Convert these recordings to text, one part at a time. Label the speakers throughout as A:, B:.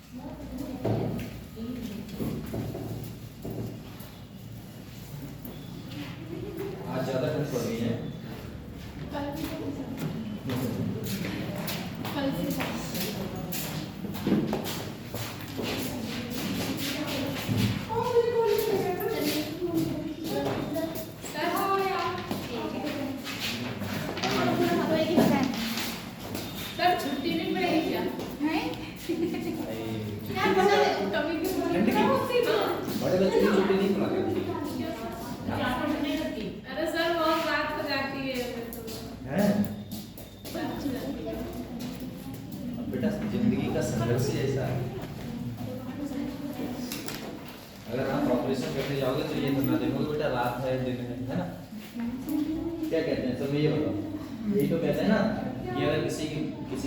A: आज ज्यादा ठंड पड़ रही है।
B: छुट्टी नहीं पड़ेगी क्या?
A: बड़े बच्चों की छुट्टी नहीं पड़ाते।
B: अरे सर बहुत रात हो जाती है
A: हैं? बेटा जिंदगी का संघर्ष ही ऐसा है। अगर आप ऑपरेशन करने जाओगे तो ये करना देखोगे बेटा रात है दिन है ना? क्या कहते हैं सब ये बताओ। यही तो कहते हैं ना कि अगर किसी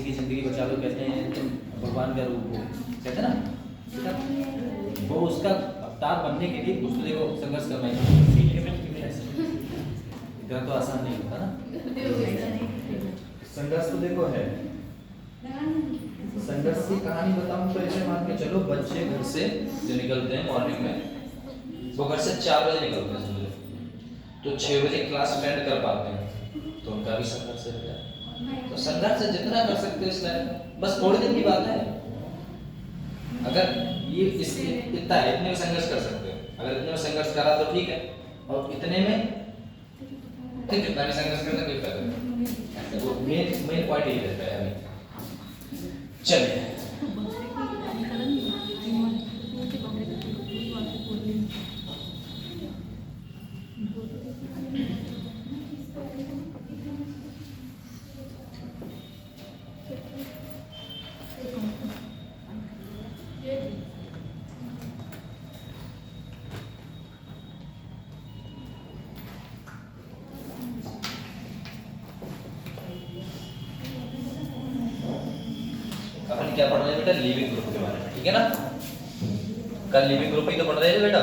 A: की जिंदगी बचा लो कहते हैं तुम भगवान का रूप हो, कहते हैं ना बेटा। वो उसका अवतार बनने के लिए कुछ तो देखो संघर्ष करना ही इतना तो आसान नहीं होता ना। संघर्ष तो देखो है। संघर्ष की कहानी बताऊं तो ऐसे मान के चलो बच्चे घर से जो निकलते हैं मॉर्निंग में, वो घर से 4 बजे निकलते हैं समझो, तो 6 बजे क्लास अटेंड कर पाते हैं, तो उनका भी संघर्ष है बेटा। तो संघर्ष जितना कर सकते हो इस लाइफ में, बस थोड़े दिन की बात है। अगर ये इतना है, इतने में संघर्ष कर सकते हो। अगर इतने में संघर्ष करा तो ठीक है, और इतने में ठीक जितना भी संघर्ष करना कोई फायदा नहीं। तो मेन पॉइंट यही रहता है अभी। चलिए अपन क्या पढ़ रहे हैं बेटा? लिविंग ग्रुप के बारे में, ठीक है ना? कल लिविंग ग्रुप ही तो पढ़ रहे हैं बेटा।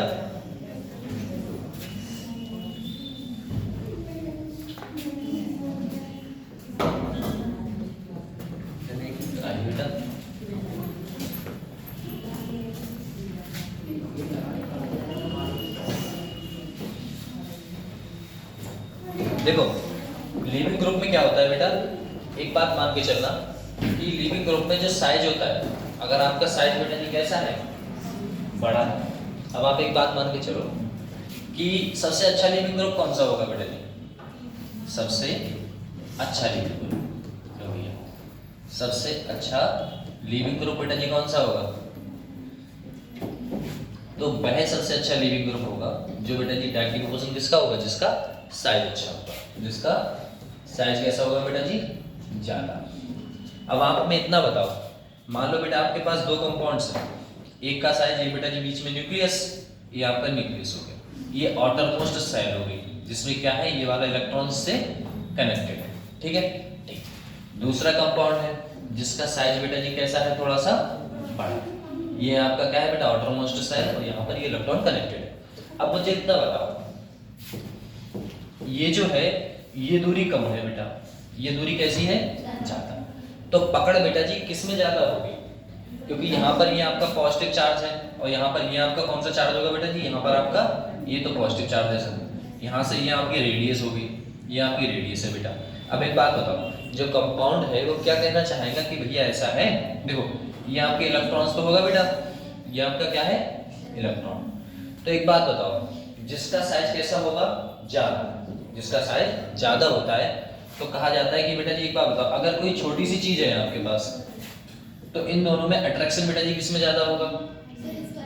A: बेटा देखो लिविंग ग्रुप में क्या होता है बेटा, एक बात मान के चलना कि लिविंग ग्रुप में जो साइज होता है, अगर आपका साइज बेटा जी कैसा है, बड़ा है। अब आप एक बात मान के चलो कि सबसे अच्छा लिविंग ग्रुप कौन सा होगा बेटा जी? सबसे अच्छा लिविंग ग्रुप सबसे अच्छा लिविंग ग्रुप बेटा जी कौन सा होगा? तो वह सबसे अच्छा लिविंग ग्रुप होगा जो बेटा जी डायकोटोमिक किसका होगा? जिसका साइज अच्छा होगा। जिसका साइज कैसा होगा बेटा जी? ज्यादा। अब आप हमें इतना बताओ, मान लो बेटा आपके पास 2 कंपाउंड्स हैं, एक का साइज ये बेटा जी बीच में न्यूक्लियस, ये आपका न्यूक्लियस हो गया, ये आउटर मोस्ट सेल हो गई जिसमें क्या है ये वाला इलेक्ट्रॉन से कनेक्टेड है, ठीक है? ठीक। दूसरा कंपाउंड है जिसका साइज बेटा जी कैसा है? थोड़ा सा बड़ा। ये आपका क्या है बेटा? आउटर मोस्ट सेल, और यहाँ पर ये इलेक्ट्रॉन कनेक्टेड है। अब मुझे इतना बताओ, ये जो है ये दूरी कम है बेटा, ये दूरी कैसी है? ज्यादा। तो पकड़ बेटा जी किस में ज्यादा होगी? क्योंकि यहाँ पर ये आपका पॉजिटिव चार्ज है और यहाँ पर ये आपका कौन सा चार्ज होगा बेटा जी? यहाँ पर आपका ये तो पॉजिटिव चार्ज है सर, यहाँ से ये आपकी रेडियस होगी, ये आपकी रेडियस है बेटा। अब एक बात बताओ, जो कंपाउंड है वो क्या कहना चाहेगा कि भैया ऐसा है? देखो ये आपके इलेक्ट्रॉन्स तो होगा बेटा, ये आपका क्या है? इलेक्ट्रॉन। तो एक बात बताओ, जिसका साइज कैसा होगा? ज्यादा। जिसका साइज ज्यादा होता है तो कहा जाता है कि बेटा जी एक बात बताओ, अगर कोई छोटी सी चीज है आपके पास तो इन दोनों में अट्रैक्शन बेटा जी किस में ज्यादा होगा?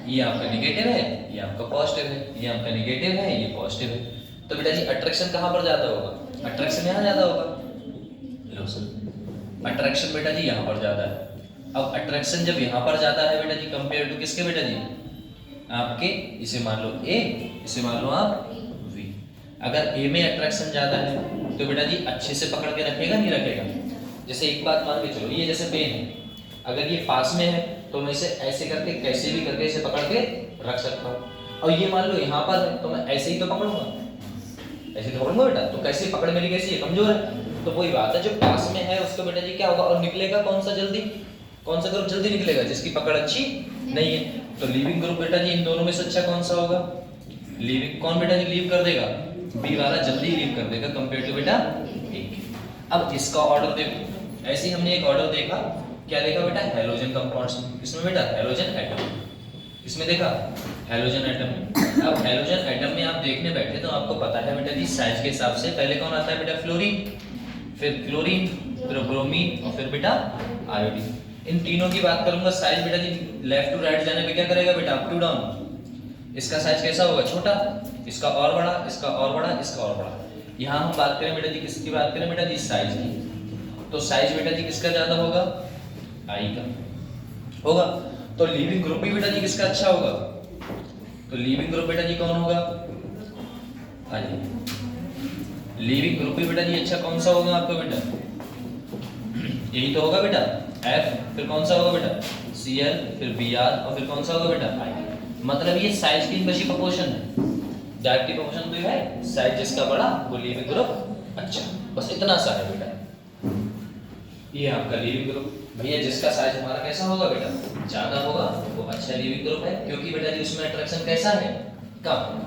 A: ये आपका नेगेटिव है, ये आपका पॉजिटिव है, ये आपका नेगेटिव है, ये पॉजिटिव है। तो बेटा जी अट्रैक्शन कहाँ पर ज्यादा होगा? अट्रैक्शन यहाँ ज्यादा होगा। लो सर, अट्रैक्शन बेटा जी यहाँ पर ज्यादा है। अब अट्रैक्शन जब यहाँ पर ज्यादा है बेटा जी कंपेयर टू किसके बेटा जी? आपके, इसे मान लो A, इसे मान लो आप V। अगर A में अट्रैक्शन ज्यादा है तो बेटा जी अच्छे से पकड़ के रखेगा नहीं रखेगा? जैसे एक बात मान के चलो, ये जैसे पेन है, अगर ये पास में है तो मैं इसे ऐसे करके कैसे भी करके इसे पकड़ के रख सकता हूँ, और ये मान लो यहाँ पर है तो मैं ऐसे ही तो पकड़ूंगा, ऐसे तो पकड़ूंगा बेटा। तो कैसे पकड़ मेरी कैसी है? कमजोर है। तो वही बात है, जो पास में है उसको बेटा जी क्या होगा? और निकलेगा कौन सा जल्दी? कौन सा ग्रुप जल्दी निकलेगा? जिसकी पकड़ अच्छी नहीं है। तो लीविंग ग्रुप बेटा जी इन दोनों में से अच्छा कौन सा होगा? लीविंग कौन बेटा जी लीव कर देगा? बी वाला जल्दी लीव कर देगा कंपेयर टू बेटा ए। अब इसका ऑर्डर देखो, ऐसे ही हमने एक ऑर्डर देखा, क्या देखा बेटा? हैलोजन कंपाउंड्स में। किसमें बेटा? Halogen atom. इसमें देखा हैलोजन एटम में। अब हैलोजन एटम में आप देखने बैठे तो आपको पता है बेटा जी साइज के हिसाब से पहले कौन आता है बेटा? फ्लोरीन, फिर क्लोरीन, फिर ब्रोमीन और फिर बेटा आयोडीन। इन तीनों की बात करूंगा, साइज बेटा जी लेफ्ट टू राइट जाने पे क्या करेगा बेटा? Up to down. इसका साइज कैसा होगा? छोटा, इसका और बड़ा, इसका और बड़ा, इसका और बड़ा। यहाँ हम बात करें बेटा जी किसकी बात करें बेटा जी? साइज की। तो साइज बेटा जी किसका ज्यादा होगा? आई का होगा। तो लीविंग ग्रुप भी बेटा जी किसका अच्छा होगा? तो लीविंग ग्रुप बेटा जी कौन होगा? आइए, लीविंग ग्रुप भी बेटा जी अच्छा कौन सा होगा आपका बेटा? यही तो होगा बेटा F, फिर कौन सा होगा बेटा? Cl, फिर Br और फिर कौन सा होगा बेटा? I। मतलब ये साइज की इनवर्सली प्रोपोर्शन है। डायरेक्टली प्रोपोर्शन तो ये है, साइज जिसका बड़ा वो लीविंग ग्रुप अच्छा। बस इतना सा है बेटा। ये आपका लीविंग ग्रुप भैया जिसका साइज हमारा कैसा होगा बेटा? ज्यादा होगा, वो अच्छा लीविंग ग्रुप है, क्योंकि बेटा जी उसमें अट्रैक्शन कैसा है? कम।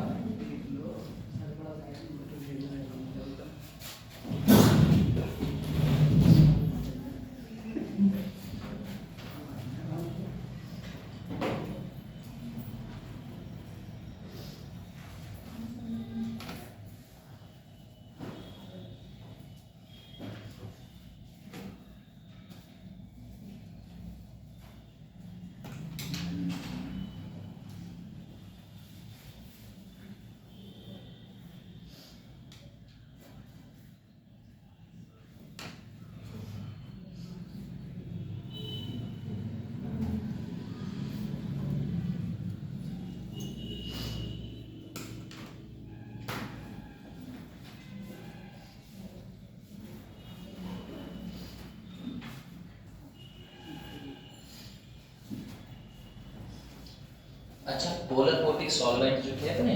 A: अच्छा, पोलर कोटिक सॉल्वेंट जो थे अपने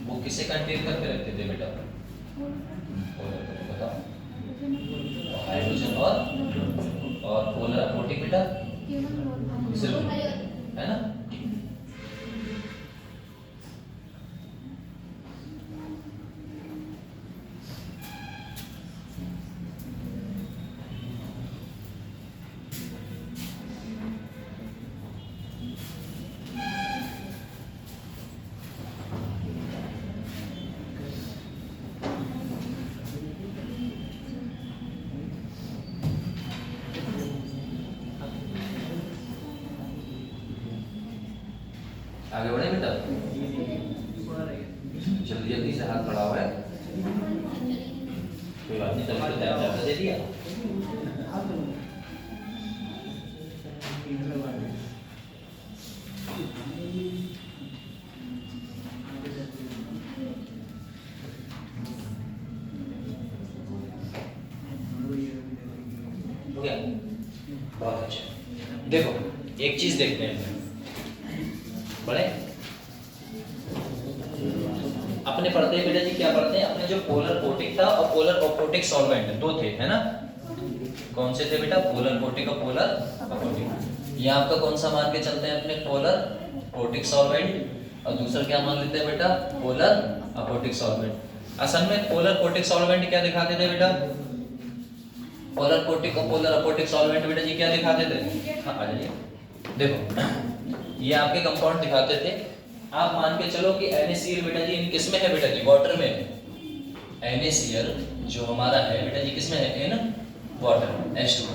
A: वो किसे कंटेन करके रखते थे बेटा? पोलर कोटिक बताओ। हाइड्रोजन और पोलर कोटिक बेटा सिर्फ है ना? आगे बढ़े बेटा, जल्दी जल्दी से हाथ बढ़ाओ है, कोई बात नहीं, तभी तो ज्यादा दे दिया। हो गया? बहुत अच्छा। देखो एक चीज देखते हैं बड़े, अपने पढ़ते हैं बेटा जी, क्या पढ़ते हैं अपने? जो पोलर कोटिक था और पोलर अपोटिक सॉल्वेंट दो थे, है ना? कौन से थे बेटा? पोलर कोटिक और पोलर अपोटिक। ये आपका कौन सा मान के चलते हैं अपने? पोलर कोटिक सॉल्वेंट। और दूसरा क्या मान लेते हैं बेटा? Polar aprotic solvent. असल में पोलर कोटिक सॉल्वेंट क्या दिखाते थे बेटा? पोलर कोटिक और पोलर अपोटिक सॉल्वेंट बेटा जी क्या दिखाते थे? हाँ आ जाइए, देखो ये आपके कंपाउंड दिखाते थे। आप मान के चलो कि NaCl बेटा जी इन किस में है बेटा जी? वाटर में। NaCl जो हमारा है बेटा जी किस में है? In water, H2O।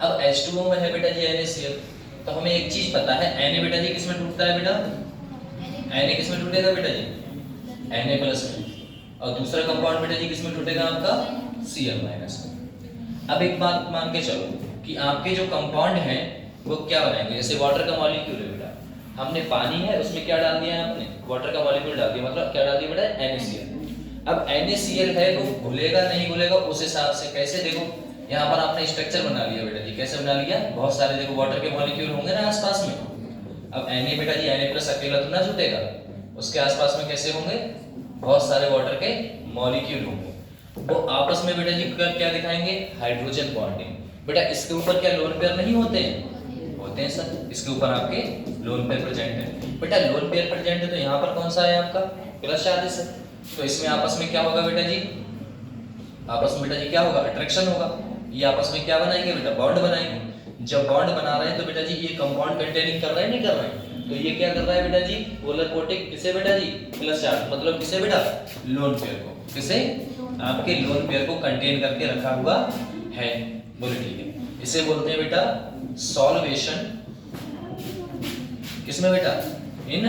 A: अब H2O में है बेटा जी NaCl, तो हमें एक चीज पता है, Na बेटा जी किस में टूटता है बेटा? Na किस में टूटेगा बेटा जी? Na प्लस में। और दूसरा कंपाउंड बेटा जी किस में टूटेगा आपका? Cl माइनस में। अब एक बात मान के चलो कि आपके जो कंपाउंड हैं वो क्या बनाएंगे? जैसे वाटर का मॉलिक्यूल है बेटा, हमने पानी है उसमें क्या डाल दिया है आपने? वाटर का मॉलिक्यूल डाल दिया, मतलब क्या डाल दिया बेटा? NaCl। अब NaCl है वो घुलेगा नहीं घुलेगा उस हिसाब से, कैसे? देखो यहाँ पर आपने स्ट्रक्चर बना लिया बेटा जी, कैसे बना लिया? बहुत सारे देखो वाटर के मॉलिक्यूल होंगे ना आसपास में। अब Na बेटा जी Na प्लस अकेला तो ना जुटेगा, उसके आसपास में कैसे होंगे? बहुत सारे वाटर के मॉलिक्यूल होंगे, वो आपस में बेटा जी क्या दिखाएंगे? Hydrogen bonding. बेटा इसके ऊपर क्या लोन पेयर नहीं होते हैं? होते हैं सर, इसके ऊपर आपके लोन पेयर प्रेजेंट है। बेटा लोन पेयर प्रेजेंट है तो यहाँ पर कौन सा है आपका प्लस चार्ज है, तो इसमें आपस में क्या होगा बेटा जी, आपस में बेटा जी क्या होगा, अट्रैक्शन होगा। ये आपस में क्या बनाएंगे बेटा, बॉन्ड बनाएंगे। जब बॉन्ड बना रहे हैं तो बेटा जी ये कंपाउंड कंटेनिंग कर रहे हैं नहीं कर रहे हैं, तो ये क्या कर रहा है बेटा जी, पोलर कोटिंग किसे बेटा जी, प्लस चार्ज, मतलब किसे बेटा, लोन पेयर को, किसे, आपके लोन पेयर को कंटेन करके रखा हुआ है। बोले ठीक है, इसे बोलते हैं बेटा सॉल्वेशन, किसमें बेटा, इन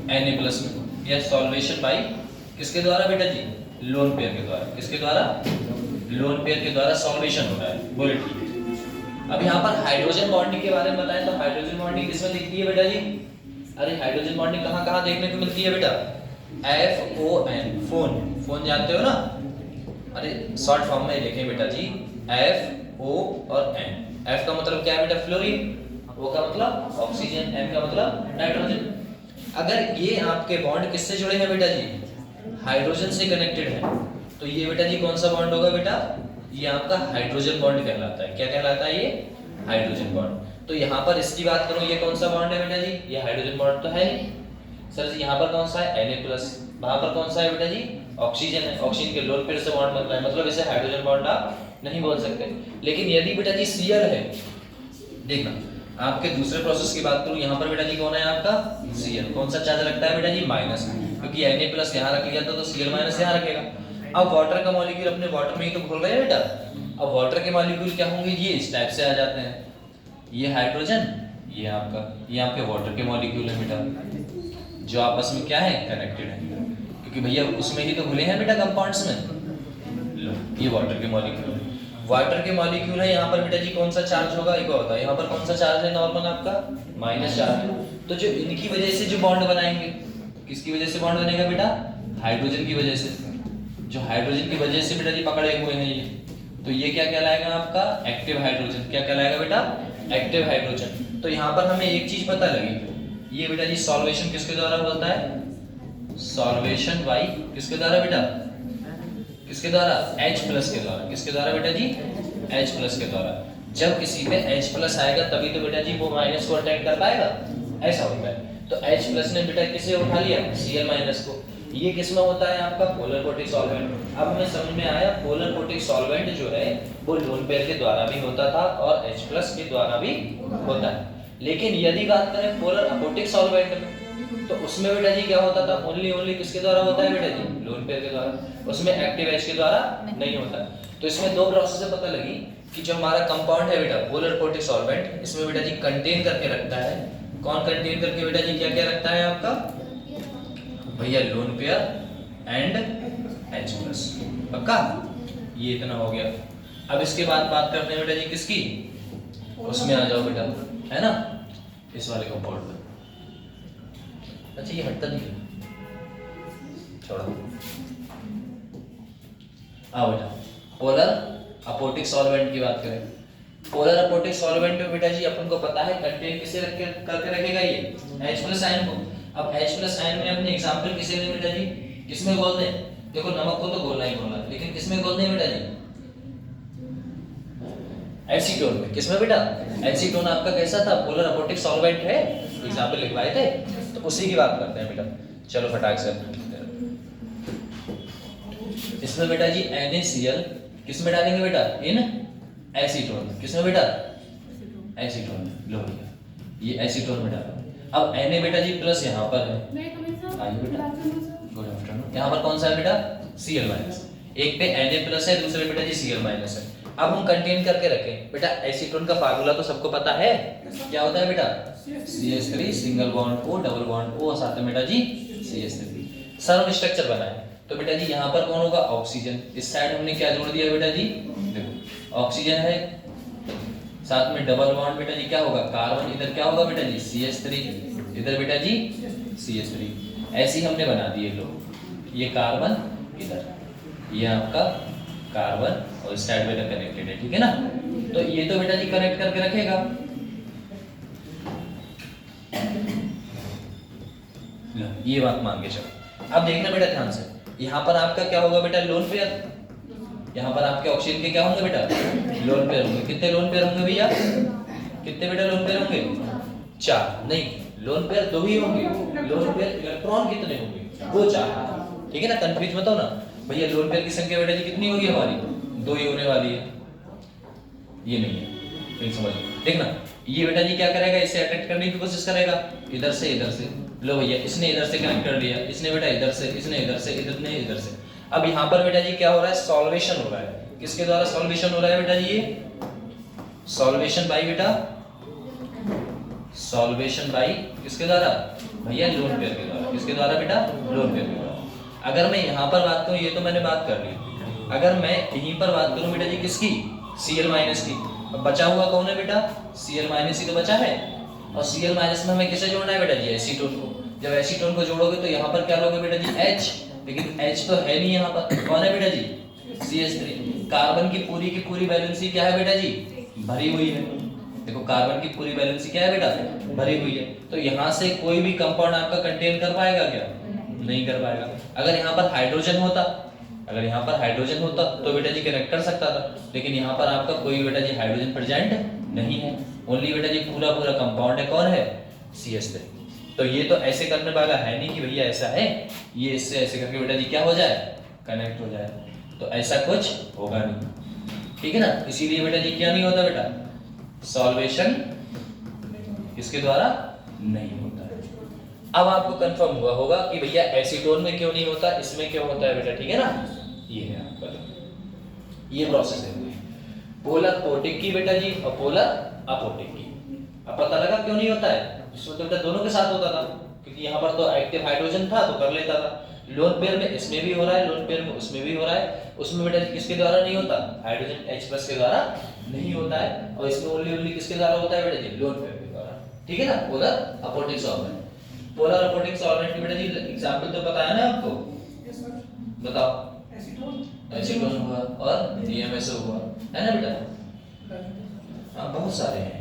A: Na+ में, या सॉल्वेशन बाय किसके द्वारा बेटा जी, लोन पेयर के द्वारा, किसके द्वारा, लोन पेयर के द्वारा सॉल्वेशन होता है। बोले ठीक है। अब यहाँ पर हाइड्रोजन बॉन्डिंग के बारे में बताएं तो हाइड्रोजन बॉन्डिंग किसमें दिखती है बेटा जी, अरे हाइड्रोजन बॉन्डिंग कहाँ कहाँ देखने को मिलती है बेटा, FON, फोन, फोन जानते हो ना, अरे शॉर्ट फॉर्म में लिखें बेटा जी FO और N। F का मतलब क्या है बेटा, फ्लोरीन, O का मतलब ऑक्सीजन, N का मतलब नाइट्रोजन। अगर ये आपके बॉन्ड किससे जुड़े हैं बेटा जी, हाइड्रोजन से कनेक्टेड है, तो ये बेटा जी कौन सा बॉन्ड होगा बेटा, ये आपका हाइड्रोजन बॉन्ड कहलाता है। क्या कहलाता है ये, हाइड्रोजन बॉन्ड। तो यहाँ पर इसकी बात करूं, ये कौन सा बॉन्ड है बेटा जी, ये हाइड्रोजन बॉन्ड तो है नहीं सर जी। यहाँ पर कौन सा है, Na+, वहां पर कौन सा है बेटा जी, ऑक्सीजन है, ऑक्सीजन के लोन पेयर से बॉन्ड बनता है, मतलब इसे हाइड्रोजन बॉन्ड आप नहीं बोल सकते। लेकिन यदि बेटा जी Cl है, देखना आपके दूसरे प्रोसेस की बात करूं, यहाँ पर बेटा जी कौन है आपका Cl, कौन सा चार्ज रखता है बेटा जी, माइनस, क्योंकि Na+ यहाँ रख लिया था तो Cl- यहाँ रखेगा। अब वाटर का मॉलिक्यूल अपने वाटर में ही तो घुल रहे हैं बेटा, अब वाटर के मॉलिक्यूल क्या होंगे, ये इस टाइप से आ जाते हैं, ये हाइड्रोजन, ये आपका, ये आपके वाटर के मॉलिक्यूल है बेटा, जो आपस में क्या है, कनेक्टेड है, क्योंकि भैया उसमें ही तो घुले हैं बेटा कंपाउंड्स में। लो ये वाटर के मॉलिक्यूल है, वाटर के मॉलिक्यूल है, यहाँ पर बेटा जी कौन सा चार्ज होगा, एक होता है यहाँ पर कौन सा चार्ज है, नॉर्मल आपका माइनस चार्ज। तो जो इनकी वजह से जो बॉन्ड बनाएंगे, किसकी वजह से बॉन्ड बनेगा बेटा, हाइड्रोजन की वजह से, जो हाइड्रोजन की वजह से बेटा जी पकड़े हुए हैं ये, तो ये क्या कहलाएगा आपका एक्टिव हाइड्रोजन। क्या कहलाएगा बेटा, एक्टिव हाइड्रोजन। तो यहाँ पर हमें एक चीज पता लगी, ये बेटा जी सॉल्वेशन किसके द्वारा होता है, सॉल्वेशन बाय किसके द्वारा बेटा, किसके द्वारा, H+ के द्वारा, किसके द्वारा बेटा जी, H+ के द्वारा। जब किसी पे H+ आएगा तभी तो बेटा जी वो माइनस को अटैक कर पाएगा, ऐसा होता है। तो H+ ने बेटा किसे उठा लिया, Cl- को। ये किसमें होता है आपका, पोलर कोटिक सॉल्वेंट। अब हमें समझ में आया पोलर कोटिक सॉल्वेंट जो है वो लोन पेयर के द्वारा भी होता था और H+ के द्वारा भी होता है। लेकिन यदि बात करें पोलर अपोटिक सॉल्वेंट में, तो उसमें बेटा जी क्या होता था, ओनली किसके द्वारा होता है बेटा जी, लोन पेयर के द्वारा, उसमें एक्टिव H के द्वारा नहीं होता। तो इसमें दो प्रोसेस से पता लगी कि जो हमारा कंपाउंड है बेटा पोलर कोटिक सॉल्वेंट, इसमें बेटा जी कंटेन करके रखता है, कौन कंटेन करके बेटा जी क्या क्या रखता है आपका भैया, लोन पेयर एंड H+, पक्का, ये इतना हो गया। अब इसके बाद बात करते हैं बेटा जी किसकी, उसमें आ जाओ बेटा, है ना, इस वाले कंपाउंड में। अच्छा ये हटता नहीं है, छोड़ो, आओ बेटा पोलर अपोटिक सॉल्वेंट की बात करें। पोलर अपोटिक सॉल्वेंट में बेटा जी अपन को पता है कंटेन किसे रख करके रखेगा, ये H+ आयन को। अब H+ आयन में अपने एग्जांपल किसे लें बेटा जी, किसमें घोल दें, देखो नमक को तो घोलना ही घोलना, लेकिन किसमें घोल दें बेटा जी, एसीटोन में। किसमें बेटा, एसीटोन आपका कैसा था, पोलर अपोटिक सॉल्वेंट है, एग्जांपल लिखवाए थे, तो उसी की बात करते हैं बेटा। चलो फटाक से इसमें बेटा जी NaCl किसमें डालेंगे बेटा, इन एसीटोन, किसमें बेटा, एसीटोन, लो ये एसीटोन में डालो। अब Na बेटा जी प्लस यहाँ पर है, आइए बेटा, गुड आफ्टरनून। यहाँ पर कौन सा है बेटा, Cl-, एक पे Na+ है, दूसरे बेटा जी Cl- है। अब हम कंटेन करके रखें बेटा, एसीटोन का फार्मूला तो सबको पता है, क्या होता है बेटा, CH3 single bond O double bond O, साथ में बेटा जी CH3। सर्व स्ट्रक्चर बनाए तो बेटा जी यहाँ पर कौन होगा, ऑक्सीजन। इस साइड हमने क्या जोड़ दिया बेटा जी, देखो ऑक्सीजन है, साथ में डबल बॉन्ड बेटा जी क्या होगा, कार्बन, इधर क्या होगा बेटा जी CH3, इधर बेटा जी CH3। ऐसे ही हमने बना दिए लो, ये कार्बन इधर, ये आपका कार्बन और इस साइड बेटा कनेक्टेड है, ठीक है ना। तो ये तो बेटा जी कनेक्ट करके रखेगा। ये बात मान के चलो। अब देखना बेटा ध्यान से, यहाँ पर आपका क्या होगा बेटा, लोन पेयर, यहाँ पर आपके ऑक्सीजन के क्या होंगे बेटा, लोन पेयर होंगे। कितने लोन पेयर होंगे भैया, कितने बेटा लोन पेयर होंगे? 4। नहीं, लोन पेयर 2 ही होंगे। लोन पेयर इलेक्ट्रॉन कितने होंगे? वो 4। ठीक है ना, कंफ्यूज मत हो ना भैया। लोन पेयर की संख्या बेटा जी कितनी होगी हमारी? 2 ही होने वाली है। ये नहीं है, फिर समझ देखना। ये बेटा जी क्या करेगा? इसे अट्रैक्ट करने की कोशिश करेगा, इधर से इधर से। लो भैया, इसने इधर से कनेक्ट कर लिया, इसने बेटा इधर से, इसने इधर से, इधर से। अब यहाँ पर बेटा जी क्या हो रहा है? सॉल्वेशन हो रहा है। किसके द्वारा सॉल्वेशन हो रहा है बेटा जी? ये सॉल्वेशन बाई बेटा, सॉल्वेशन बाई किसके द्वारा? भैया लोन पेयर के द्वारा। किसके द्वारा बेटा? लोन पेयर के द्वारा। अगर मैं यहाँ पर बात करूँ, ये तो मैंने बात कर ली। अगर मैं यहीं पर बात करूँ बेटा जी किसकी? Cl माइनस की। अब बचा हुआ कौन है बेटा? Cl माइनस ही तो बचा है। और Cl माइनस में हमें किसे जोड़ना है बेटा जी? एसीटोन को। जब एसीटोन को जोड़ोगे तो यहाँ पर क्या लोगे बेटा जी? H। लेकिन H तो है नहीं यहाँ पर, कौन है बेटा जी? CH3। कार्बन की पूरी वैलेंसी क्या है बेटा जी? भरी हुई है। देखो कार्बन की पूरी वैलेंसी क्या है बेटा? भरी हुई है। तो यहाँ से कोई भी कंपाउंड आपका कंटेन कर पाएगा क्या? नहीं कर पाएगा। अगर यहाँ पर हाइड्रोजन होता, अगर यहाँ पर हाइड्रोजन होता तो बेटा जी कनेक्ट कर सकता था, लेकिन यहाँ पर आपका कोई बेटा जी हाइड्रोजन प्रेजेंट नहीं है। ओनली बेटा जी पूरा कंपाउंड है, कौन है? CH3। तो ये तो ऐसे करने वाला है नहीं कि भैया ऐसा है, ये इससे ऐसे करके बेटा जी क्या हो जाए? कनेक्ट हो जाए। तो ऐसा कुछ होगा नहीं, ठीक है ना। इसीलिए बेटा जी क्या नहीं होता बेटा? सॉल्वेशन किसके द्वारा? नहीं होता है। अब आपको कंफर्म हुआ होगा कि भैया एसीटोन में क्यों नहीं होता, इसमें क्यों होता है बेटा, ठीक है ना। ये है आपका, ये प्रोसेस है पोलर पोटिक की बेटा जी और पोलर अपोटिक की। अब पता लगा क्यों नहीं होता है? इसमें तो बेटा दोनों के साथ होता था, क्योंकि यहाँ पर तो एक्टिव हाइड्रोजन था तो कर लेता था। लोन पेयर में इसमें भी हो रहा है, लोन पेयर में उसमें भी हो रहा है। उसमें बेटा किसके द्वारा नहीं होता? हाइड्रोजन H+ के द्वारा नहीं होता है। और इसमें ओनली किसके द्वारा होता है बेटा जी? लोन पेयर के द्वारा, ठीक है ना। Polar aprotic solvent. Polar aprotic solvent की बेटा जी एग्जांपल तो पता है ना आपको? बताओ। एसीटोन हुआ और DMSO हुआ, है ना बेटा। हाँ बहुत सारे हैं।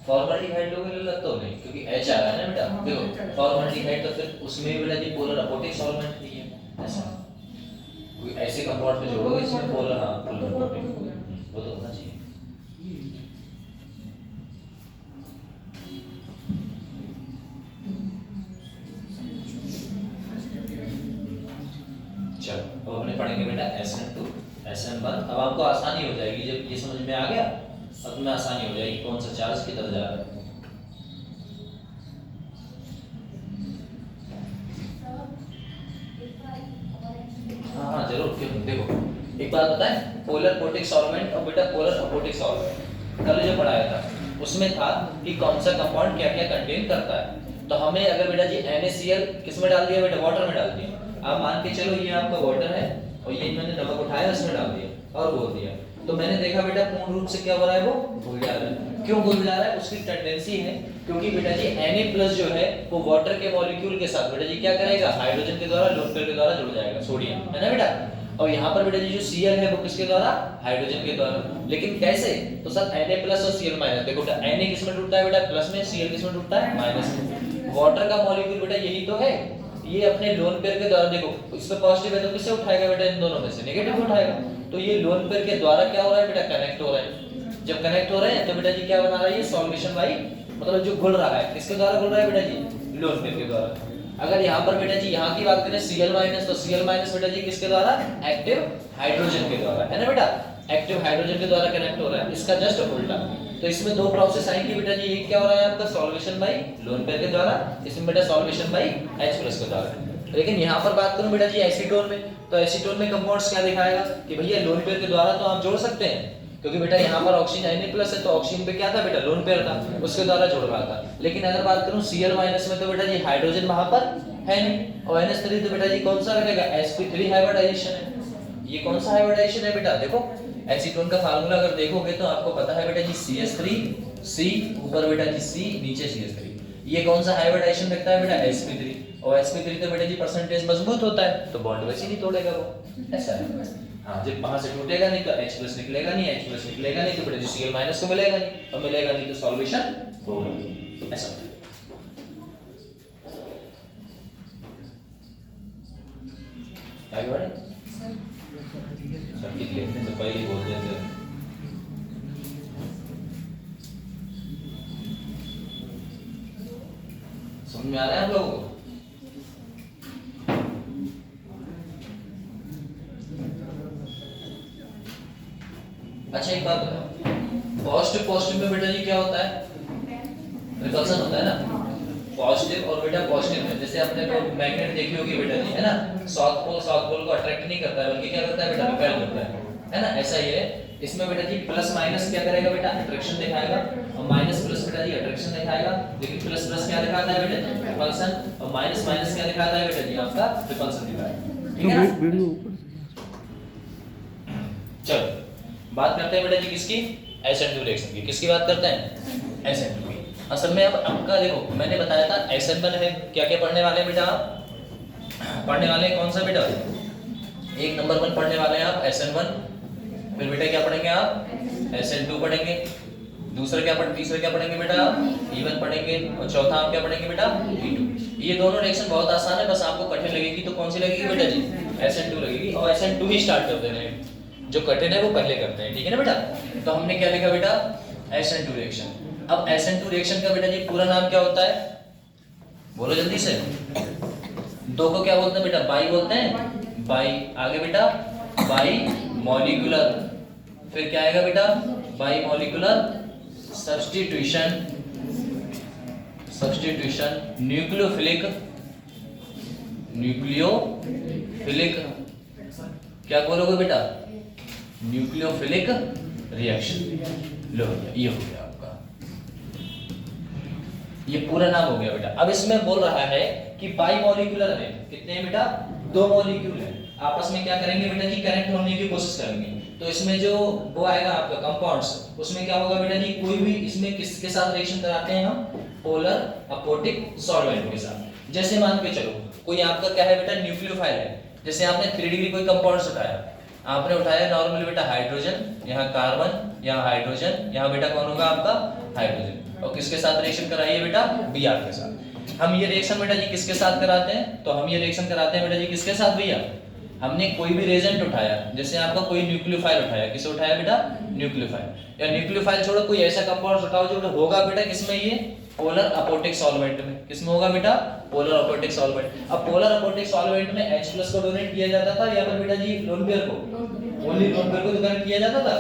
A: फॉर्मल्डिहाइड लोगे ले तो नहीं, क्योंकि H आ रहा है ना बेटा। देखो फॉर्मल्डिहाइड तो फिर उसमें भी बेटा जी पोलर अपोटिक सॉल्वेंट नहीं है। ऐसा कोई ऐसे कंपाउंड पे जोड़ोगे जिसमें पोलर, हाँ पोलर अपोटिक, वो तो होना चाहिए। चलो अब हमने पढ़ेंगे बेटा SN2 SN1। अब आपको आसानी हो जाएगी जब ये समझ में आ गया, अब तुम्हें आसानी हो जाएगी कौन सा चार्ज किधर जा रहा है। हाँ जरूर, क्यों। देखो एक बात बताएं, पोलर पोटिक सॉल्वेंट और बेटा पोलर अपोटिक सॉल्वेंट कल जो पढ़ाया था उसमें था कि कौन सा कंपाउंड क्या क्या कंटेन करता है। तो हमें अगर बेटा जी NaCl किस में डाल दिया बेटा? वाटर में डाल दिया। आप मान के चलो ये आपका वाटर है और ये मैंने नमक उठाया उसमें डाल दिया और घोल दिया, तो मैंने देखा बेटा पूर्ण रूप से क्या हो रहा है? वो घुल जा रहा है। क्यों घुल जा रहा है? उसकी टेंडेंसी है, क्योंकि बेटा जी Na+ जो है वो वाटर के मॉलिक्यूल के साथ बेटा जी क्या करेगा? हाइड्रोजन के द्वारा लोन पेयर के द्वारा जुड़ जाएगा, सोडियम, है ना बेटा। और यहाँ पर बेटा जी जो Cl है वो किसके द्वारा? हाइड्रोजन के द्वारा। लेकिन कैसे? तो सर Na+ और Cl-। देखो बेटा Na किस में जुड़ता है बेटा? प्लस में। Cl किस में जुड़ता है? माइनस में। वाटर का मॉलिक्यूल बेटा यही तो है, ये अपने लोन पेयर के द्वारा, देखो इसमें पॉजिटिव है तो किससे उठाएगा बेटा? इन दोनों में से नेगेटिव उठाएगा। तो ये लोन पेयर के द्वारा क्या हो रहा है बेटा? कनेक्ट हो रहा है। जब कनेक्ट हो रहे हैं तो बेटा जी क्या बना रहा है? ये सॉल्वेशन बाई, मतलब जो घुल रहा है किसके द्वारा घुल रहा है बेटा जी? लोन पेयर के द्वारा। अगर यहाँ पर बेटा जी यहाँ की बात करें Cl- तो Cl- बेटा जी किसके द्वारा? एक्टिव हाइड्रोजन के द्वारा, है ना बेटा। एक्टिव हाइड्रोजन के द्वारा कनेक्ट हो रहा है, इसका जस्ट उल्टा। तो इसमें दो प्रोसेस आएंगी बेटा जी, एक क्या हो रहा है आपका? सॉल्वेशन बाई लोन पेयर के द्वारा, इसमें बेटा सॉल्वेशन बाई H+ के द्वारा। लेकिन यहाँ पर बात करूं बेटा जी एसीटोन में, तो एसीटोन में कंपाउंड्स क्या दिखाएगा कि भैया लोन पेयर के द्वारा तो आप जोड़ सकते हैं, क्योंकि बेटा यहाँ पर ऑक्सीजन Na+ है तो ऑक्सीजन पे क्या था बेटा? लोन पेयर था, उसके द्वारा जोड़ रहा था। लेकिन अगर बात करूं Cl- में तो बेटा जी हाइड्रोजन वहां पर है नहीं, और NH3 तो बेटा जी कौन सा रहेगा? sp3 हाइब्रिडाइजेशन है। ये कौन सा हाइब्रिडाइजेशन है बेटा? देखो एसीटोन का फार्मूला अगर देखोगे तो आपको पता है बेटा जी CH3 C ऊपर बेटा जी C नीचे CH3। ये कौन सा हाइब्रिडाइजेशन रखता है बेटा sp3, और sp3 तो बेटा जी परसेंटेज मजबूत होता है तो बॉन्ड वैसे नहीं तोड़ेगा वो, ऐसा है। हाँ जब वहां से टूटेगा नहीं तो H+ निकलेगा नहीं, H+ निकलेगा नहीं तो बेटा जी Cl- को मिलेगा नहीं, और मिलेगा नहीं तो सॉल्यूशन होगा, ऐसा होता है। आगे बढ़े सर्किट लिखने से पहले ही बोल देते हैं। समझ में आ रहा है आप लोगों को? अच्छा एक बात बताओ, पॉजिटिव पॉजिटिव में बेटा जी क्या होता है? रिपल्सन होता है ना, पॉजिटिव और बेटा पॉजिटिव में जैसे आपने को मैग्नेट देखी होगी बेटा जी, है ना, साउथ पोल को अट्रैक्ट नहीं करता है बल्कि क्या करता है बेटा रिपेल करता है ना, ऐसा ही है इसमें बेटा जी प्लस माइनस क्या करेगा बेटा अट्रैक्शन दिखाएगा, और माइनस प्लस बेटा जी अट्रैक्शन दिखाएगा, लेकिन प्लस प्लस क्या दिखाता है बेटा रिपल्सन, और माइनस माइनस क्या दिखाता है बेटा जी आपका रिपल्सन दिखाएगा, ठीक है ना। चलो बात करते हैं बेटा जी किसकी, SN2 रिएक्शन की। किसकी बात करते हैं? SN2 की। असल में अब आपका देखो मैंने बताया था SN1 है, क्या क्या पढ़ने वाले हैं बेटा आप? पढ़ने वाले हैं कौन सा बेटा? एक नंबर 1 पढ़ने वाले हैं आप SN1, फिर बेटा क्या पढ़ेंगे आप? SN2 पढ़ेंगे, तीसरा क्या पढ़ेंगे बेटा आप? E1 पढ़ेंगे, और चौथा आप क्या पढ़ेंगे बेटा? E2। ये दोनों रिएक्शन बहुत आसान है, बस आपको कठिन लगेगी तो कौन सी लगेगी बेटा जी? SN2 लगेगी, और SN2 ही स्टार्ट कर देना है, जो कठिन है वो पहले करते हैं, ठीक है ना बेटा। तो हमने क्या लिखा बेटा? SN2 reaction. अब SN2 रिएक्शन का बेटा जी पूरा नाम क्या होता है? बोलो जल्दी से। दो को क्या बोलते हैं बेटा? बाई बोलते हैं, बाई। आगे बेटा बाई मॉलिक्यूलर, फिर क्या आएगा बेटा? बाई मॉलिक्यूलर सब्स्टिट्यूशन, न्यूक्लियोफिलिक, क्या बोलोगे बेटा? Nucleophilic reaction. लो ये हो गया आपका, ये पूरा नाम हो गया बेटा। अब इसमें बोल रहा है कि बाई मॉलिक्यूलर है, कितने हैं बेटा? 2 मॉलिक्यूल है, आपस में क्या करेंगे बेटा जी? कनेक्ट होने की कोशिश करेंगे। तो इसमें जो वो आएगा आपका कंपाउंड्स, उसमें क्या होगा बेटा जी? कोई भी इसमें किसके साथ रिएक्शन कराते हैं हम? पोलर अपोटिक सॉल्वेंट के साथ। जैसे मान के चलो कोई आपका क्या है बेटा? न्यूक्लियोफाइल है। जैसे आपने 3 डिग्री कोई कंपाउंड्स उठाया, आपने उठाया नॉर्मली बेटा हाइड्रोजन, यहाँ कार्बन, यहाँ हाइड्रोजन, यहाँ बेटा कौन होगा आपका? हाइड्रोजन। और किसके साथ रिएक्शन कराइए बेटा? Br के साथ। हम ये रिएक्शन बेटा जी किसके साथ कराते हैं? तो हम ये रिएक्शन कराते हैं बेटा जी किसके साथ भैया? हमने कोई भी रिएजेंट उठाया, जैसे आपका कोई न्यूक्लियोफाइल उठाया, किसे उठाया बेटा? न्यूक्लियोफाइल। या न्यूक्लियोफाइल छोड़ो, कोई ऐसा कंपाउंड उठाओ जो होगा बेटा किसमें? ये पोलर अपोटिक सॉल्वेंट में। किसमें होगा बेटा? Polar aprotic solvent. अब पोलर अपोटिक सॉल्वेंट में H+ को डोनेट किया जाता था या फिर बेटा जी लोन पेयर को? ओनली लोन पेयर को डोनेट किया जाता था।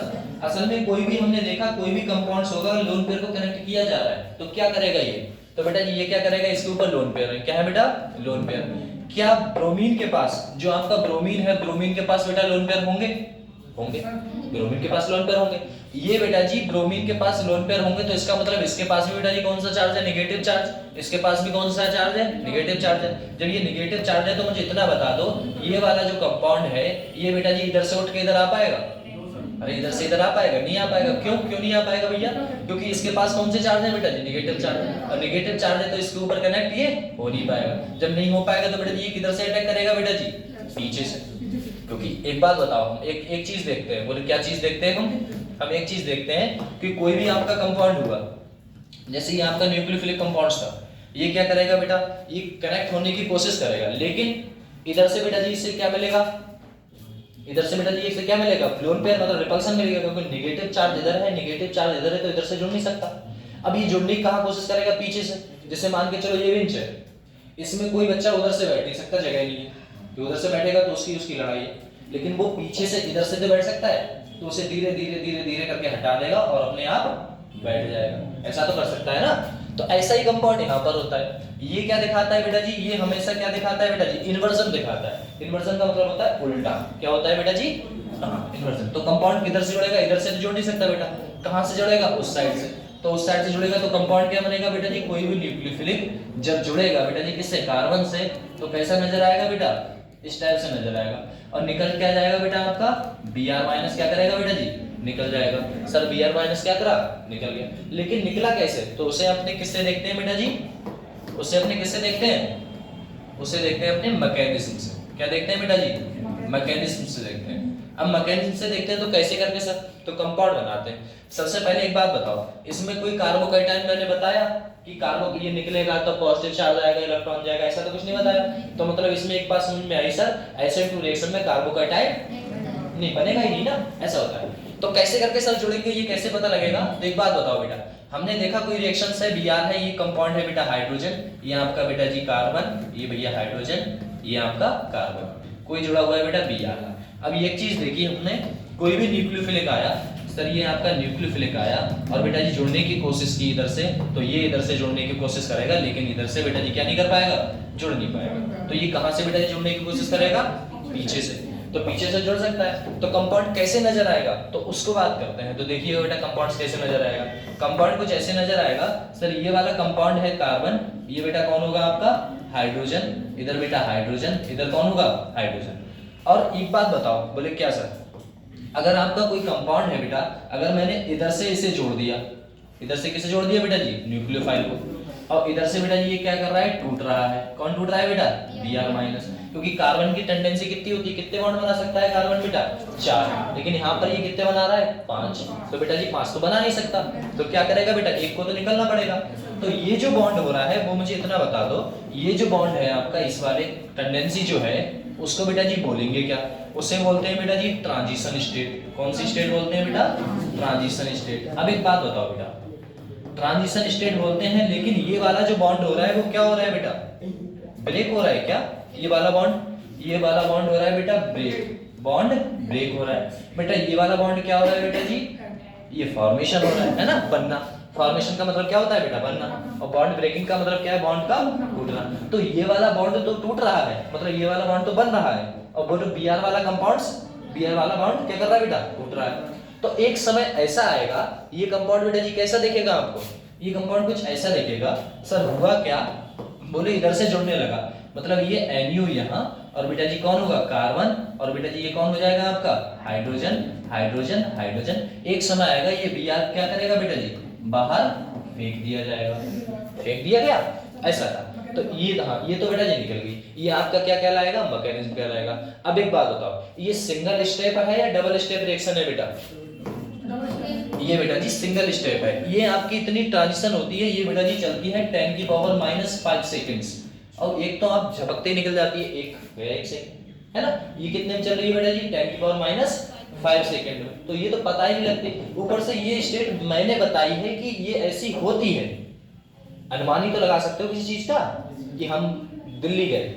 A: असल में कोई भी हमने देखा कोई भी कंपाउंड्स होगा लोन पेयर को कनेक्ट किया जा रहा है तो क्या करेगा ये? तो बेटा जी ये क्या करेगा? इसके ऊपर लोन पेयर है, क्या है बेटा? Lone pair. क्या ब्रोमीन के पास, जो आपका ब्रोमीन है, ब्रोमीन के पास बेटा लोन पेयर होंगे? होंगे, ब्रोमीन के पास लोन पेयर होंगे। ये बेटा जी ब्रोमीन के पास लोन पेयर होंगे तो इसका मतलब इसके पास भी बेटा जी कौन सा चार्ज है? Negative charge. इसके पास भी कौन सा चार्ज है? नेगेटिव चार्ज है। जब ये नेगेटिव चार्ज है तो मुझे इतना बता दो, ये वाला जो कंपाउंड है ये बेटा जी इधर से उठ के इधर आ पाएगा? अरे इधर से इधर आ पाएगा? नहीं आ पाएगा। क्यों नहीं आ पाएगा भैया? क्योंकि इसके पास कौन से चार्ज है बेटा जी? Negative charge. और नेगेटिव चार्ज है तो इसके ऊपर कनेक्ट ये हो नहीं पाएगा। जब नहीं हो पाएगा तो बेटा जी ये किधर से अटैक करेगा बेटा जी? पीछे से। क्योंकि एक बात बताओ, हम एक चीज देखते हैं। बोले क्या चीज देखते हैं हम एक चीज देखते हैं कि कोई भी आपका कंपाउंड हुआ, जैसे ये आपका न्यूक्लियोफिलिक कंपाउंड था, ये क्या करेगा बेटा? ये कनेक्ट होने की कोशिश करेगा, लेकिन इधर से बेटा जी इससे क्या मिलेगा? इधर से बेटा जी इससे क्या मिलेगा? लोन पेयर मतलब रिपल्सन मिलेगा, क्योंकि नेगेटिव चार्ज इधर है, नेगेटिव चार्ज इधर है तो इधर से जुड़ नहीं सकता। अब ये जुड़ने की कहां कोशिश करेगा? पीछे से। जैसे मान के चलो ये बेंच है, इसमें कोई बच्चा उधर से बैठ नहीं सकता, जगह नहीं है, तो उधर से बैठेगा तो उसकी लड़ाई है। लेकिन वो पीछे से इधर से तो बैठ सकता है, तो उसे धीरे धीरे करके हटा देगा और अपने आप बैठ जाएगा। ऐसा तो कर सकता है ना? तो ऐसा ही कंपाउंड यहाँ पर होता है। ये क्या दिखाता है बेटा जी? ये हमेशा क्या दिखाता है बेटा जी? इन्वर्जन दिखाता है। इन्वर्जन का मतलब होता है उल्टा। क्या होता है बेटा जी? इन्वर्जन। तो कंपाउंड किधर से जुड़ेगा? इधर से तो जोड़ नहीं सकता बेटा। कहां से जुड़ेगा? उस साइड से। तो उस साइड से जुड़ेगा तो कंपाउंड क्या बनेगा बेटा जी? कोई भी न्यूक्लियोफिलिक जब जुड़ेगा बेटा जी किससे? कार्बन से, तो कैसा नजर आएगा बेटा? इस टाइप से नजर आएगा। और निकल क्या जाएगा बेटा आपका? Br- क्या करेगा बेटा जी? निकल जाएगा। सर Br माइनस क्या करा, निकल गया। लेकिन निकला कैसे, तो उसे अपने किससे देखते हैं बेटा जी, उसे अपने किससे देखते हैं, उसे देखते हैं अपने मैकेनिज्म से। क्या देखते हैं बेटा जी, मैकेनिज्म से देखते हैं। अब मैकेनिज्म से देखते हैं तो कैसे करके सर, तो कंपाउंड बनाते हैं। सबसे पहले एक बात बताओ, इसमें कोई कार्बोकैटायन मैंने बताया कि कार्बो ये निकलेगा तो पॉजिटिव चार्ज आएगा, इलेक्ट्रॉन जाएगा, ऐसा तो कुछ नहीं बताया। तो मतलब इसमें एक बात समझ में आई सर, SN2 रिएक्शन में कार्बोकैटायन नहीं बनेगा ही नहीं ना, ऐसा होता है। तो कैसे करके सर जुड़ेंगे, ये कैसे पता लगेगा, तो एक बात बताओ बेटा, हमने देखा कोई रिएक्शन है, Br है, ये कंपाउंड है बेटा हाइड्रोजन, ये आपका बेटा जी कार्बन, ये भैया हाइड्रोजन, ये आपका कार्बन, कोई जुड़ा हुआ है बेटा Br। अब एक चीज देखी हमने, कोई भी न्यूक्लियोफिलिक आया सर, ये आपका न्यूक्लियोफिलिक आया और बेटा जी जुड़ने की कोशिश की इधर से, तो ये इधर से जुड़ने की कोशिश करेगा, लेकिन इधर से बेटा जी क्या नहीं कर पाएगा, जुड़ नहीं पाएगा। तो ये कहां से बेटा जी जुड़ने की कोशिश करेगा, पीछे से, तो पीछे से जुड़ सकता है। तो कंपाउंड कैसे नजर आएगा, तो उसको बात करते हैं। तो देखिए बेटा कंपाउंड कैसे नजर आएगा, कंपाउंड कुछ ऐसे नजर आएगा सर, ये वाला कंपाउंड है कार्बन, ये बेटा कौन होगा आपका हाइड्रोजन, इधर बेटा हाइड्रोजन, इधर कौन होगा हाइड्रोजन। और एक बात बताओ, बोले क्या सर, अगर आपका कोई कंपाउंड है बेटा, अगर मैंने इधर से इसे जोड़ दिया, इधर से किसे जोड़ दिया बेटा जी, न्यूक्लियोफाइल को, और इधर से बेटा जी ये क्या कर रहा है, टूट रहा है, कौन टूट रहा है बेटा, Br माइनस, क्योंकि कार्बन की टेंडेंसी कितनी होती है, कितने बॉन्ड बना सकता है कार्बन बेटा, 4, लेकिन यहाँ पर ये कितने बना रहा है, 5, तो बेटा जी 5 तो बना नहीं सकता, तो क्या करेगा बेटा, एक को तो निकलना पड़ेगा। तो ये जो बॉन्ड हो रहा है वो मुझे इतना बता दो, ये जो बॉन्ड है आपका, इस वाले टेंडेंसी जो है उसको बेटा जी बोलेंगे क्या, उसे बोलते हैं बेटा जी ट्रांजिशन स्टेट। कौन सी स्टेट बोलते हैं बेटा, ट्रांजिशन स्टेट। अब एक बात बताओ बेटा, ट्रांजिशन स्टेट बोलते हैं, लेकिन ये वाला जो बॉन्ड हो रहा है वो क्या हो रहा है बेटा, ब्रेक हो रहा है क्या, ये वाला बॉन्ड, ये वाला बॉन्ड हो रहा है बेटा ब्रेक, बॉन्ड ब्रेक हो रहा है बेटा। ये वाला बॉन्ड क्या हो रहा है बेटा जी, ये फॉर्मेशन हो रहा है ना, बनना। फॉर्मेशन का मतलब क्या होता है बेटा, बनना, और बॉन्ड ब्रेकिंग का मतलब क्या है, बॉन्ड का टूटना। तो ये वाला बॉन्ड तो टूट रहा है, मतलब ये वाला बॉन्ड तो बन रहा है, और वो जो Br वाला कंपाउंड्स, Br वाला बॉन्ड क्या कर रहा है बेटा, टूट रहा है। तो एक समय ऐसा आएगा, ये कंपाउंड बेटा जी कैसा दिखेगा आपको, ये कंपाउंड कुछ ऐसा दिखेगा। सर हुआ क्या, बोले इधर से जुड़ने लगा, मतलब ये NU यहाँ, और बेटा जी कौन होगा, कार्बन, और बेटा जी ये कौन हो जाएगा आपका हाइड्रोजन, हाइड्रोजन, हाइड्रोजन। एक समय आएगा ये Br क्या करेगा बेटा जी, बाहर फेंक दिया जाएगा, फेंक दिया गया, ऐसा था। तो ये, हाँ ये तो बेटा जी निकल गई, ये आपका क्या कहलाएगा, मैकेनिज्म कहलाएगा। अब एक बात बताओ, ये सिंगल स्टेप है या डबल स्टेप रिएक्शन है बेटा, ये बेटा जी सिंगल स्टेप है। ये आपकी इतनी ट्रांजिशन होती है, ये बेटा जी चलती है 10 की पावर -5 सेकंड्स, और एक तो आप झपकते ही निकल जाती है, एक गया, एक सेकंड है ना। ये कितने में चल रही है बेटा जी, 10 की पावर -5 सेकंड में, तो ये तो पता ही नहीं लगती। ऊपर से ये स्टेट मैंने बताई है कि ये ऐसी होती है, अनुमान ही तो लगा सकते हो किसी चीज का, कि हम दिल्ली गए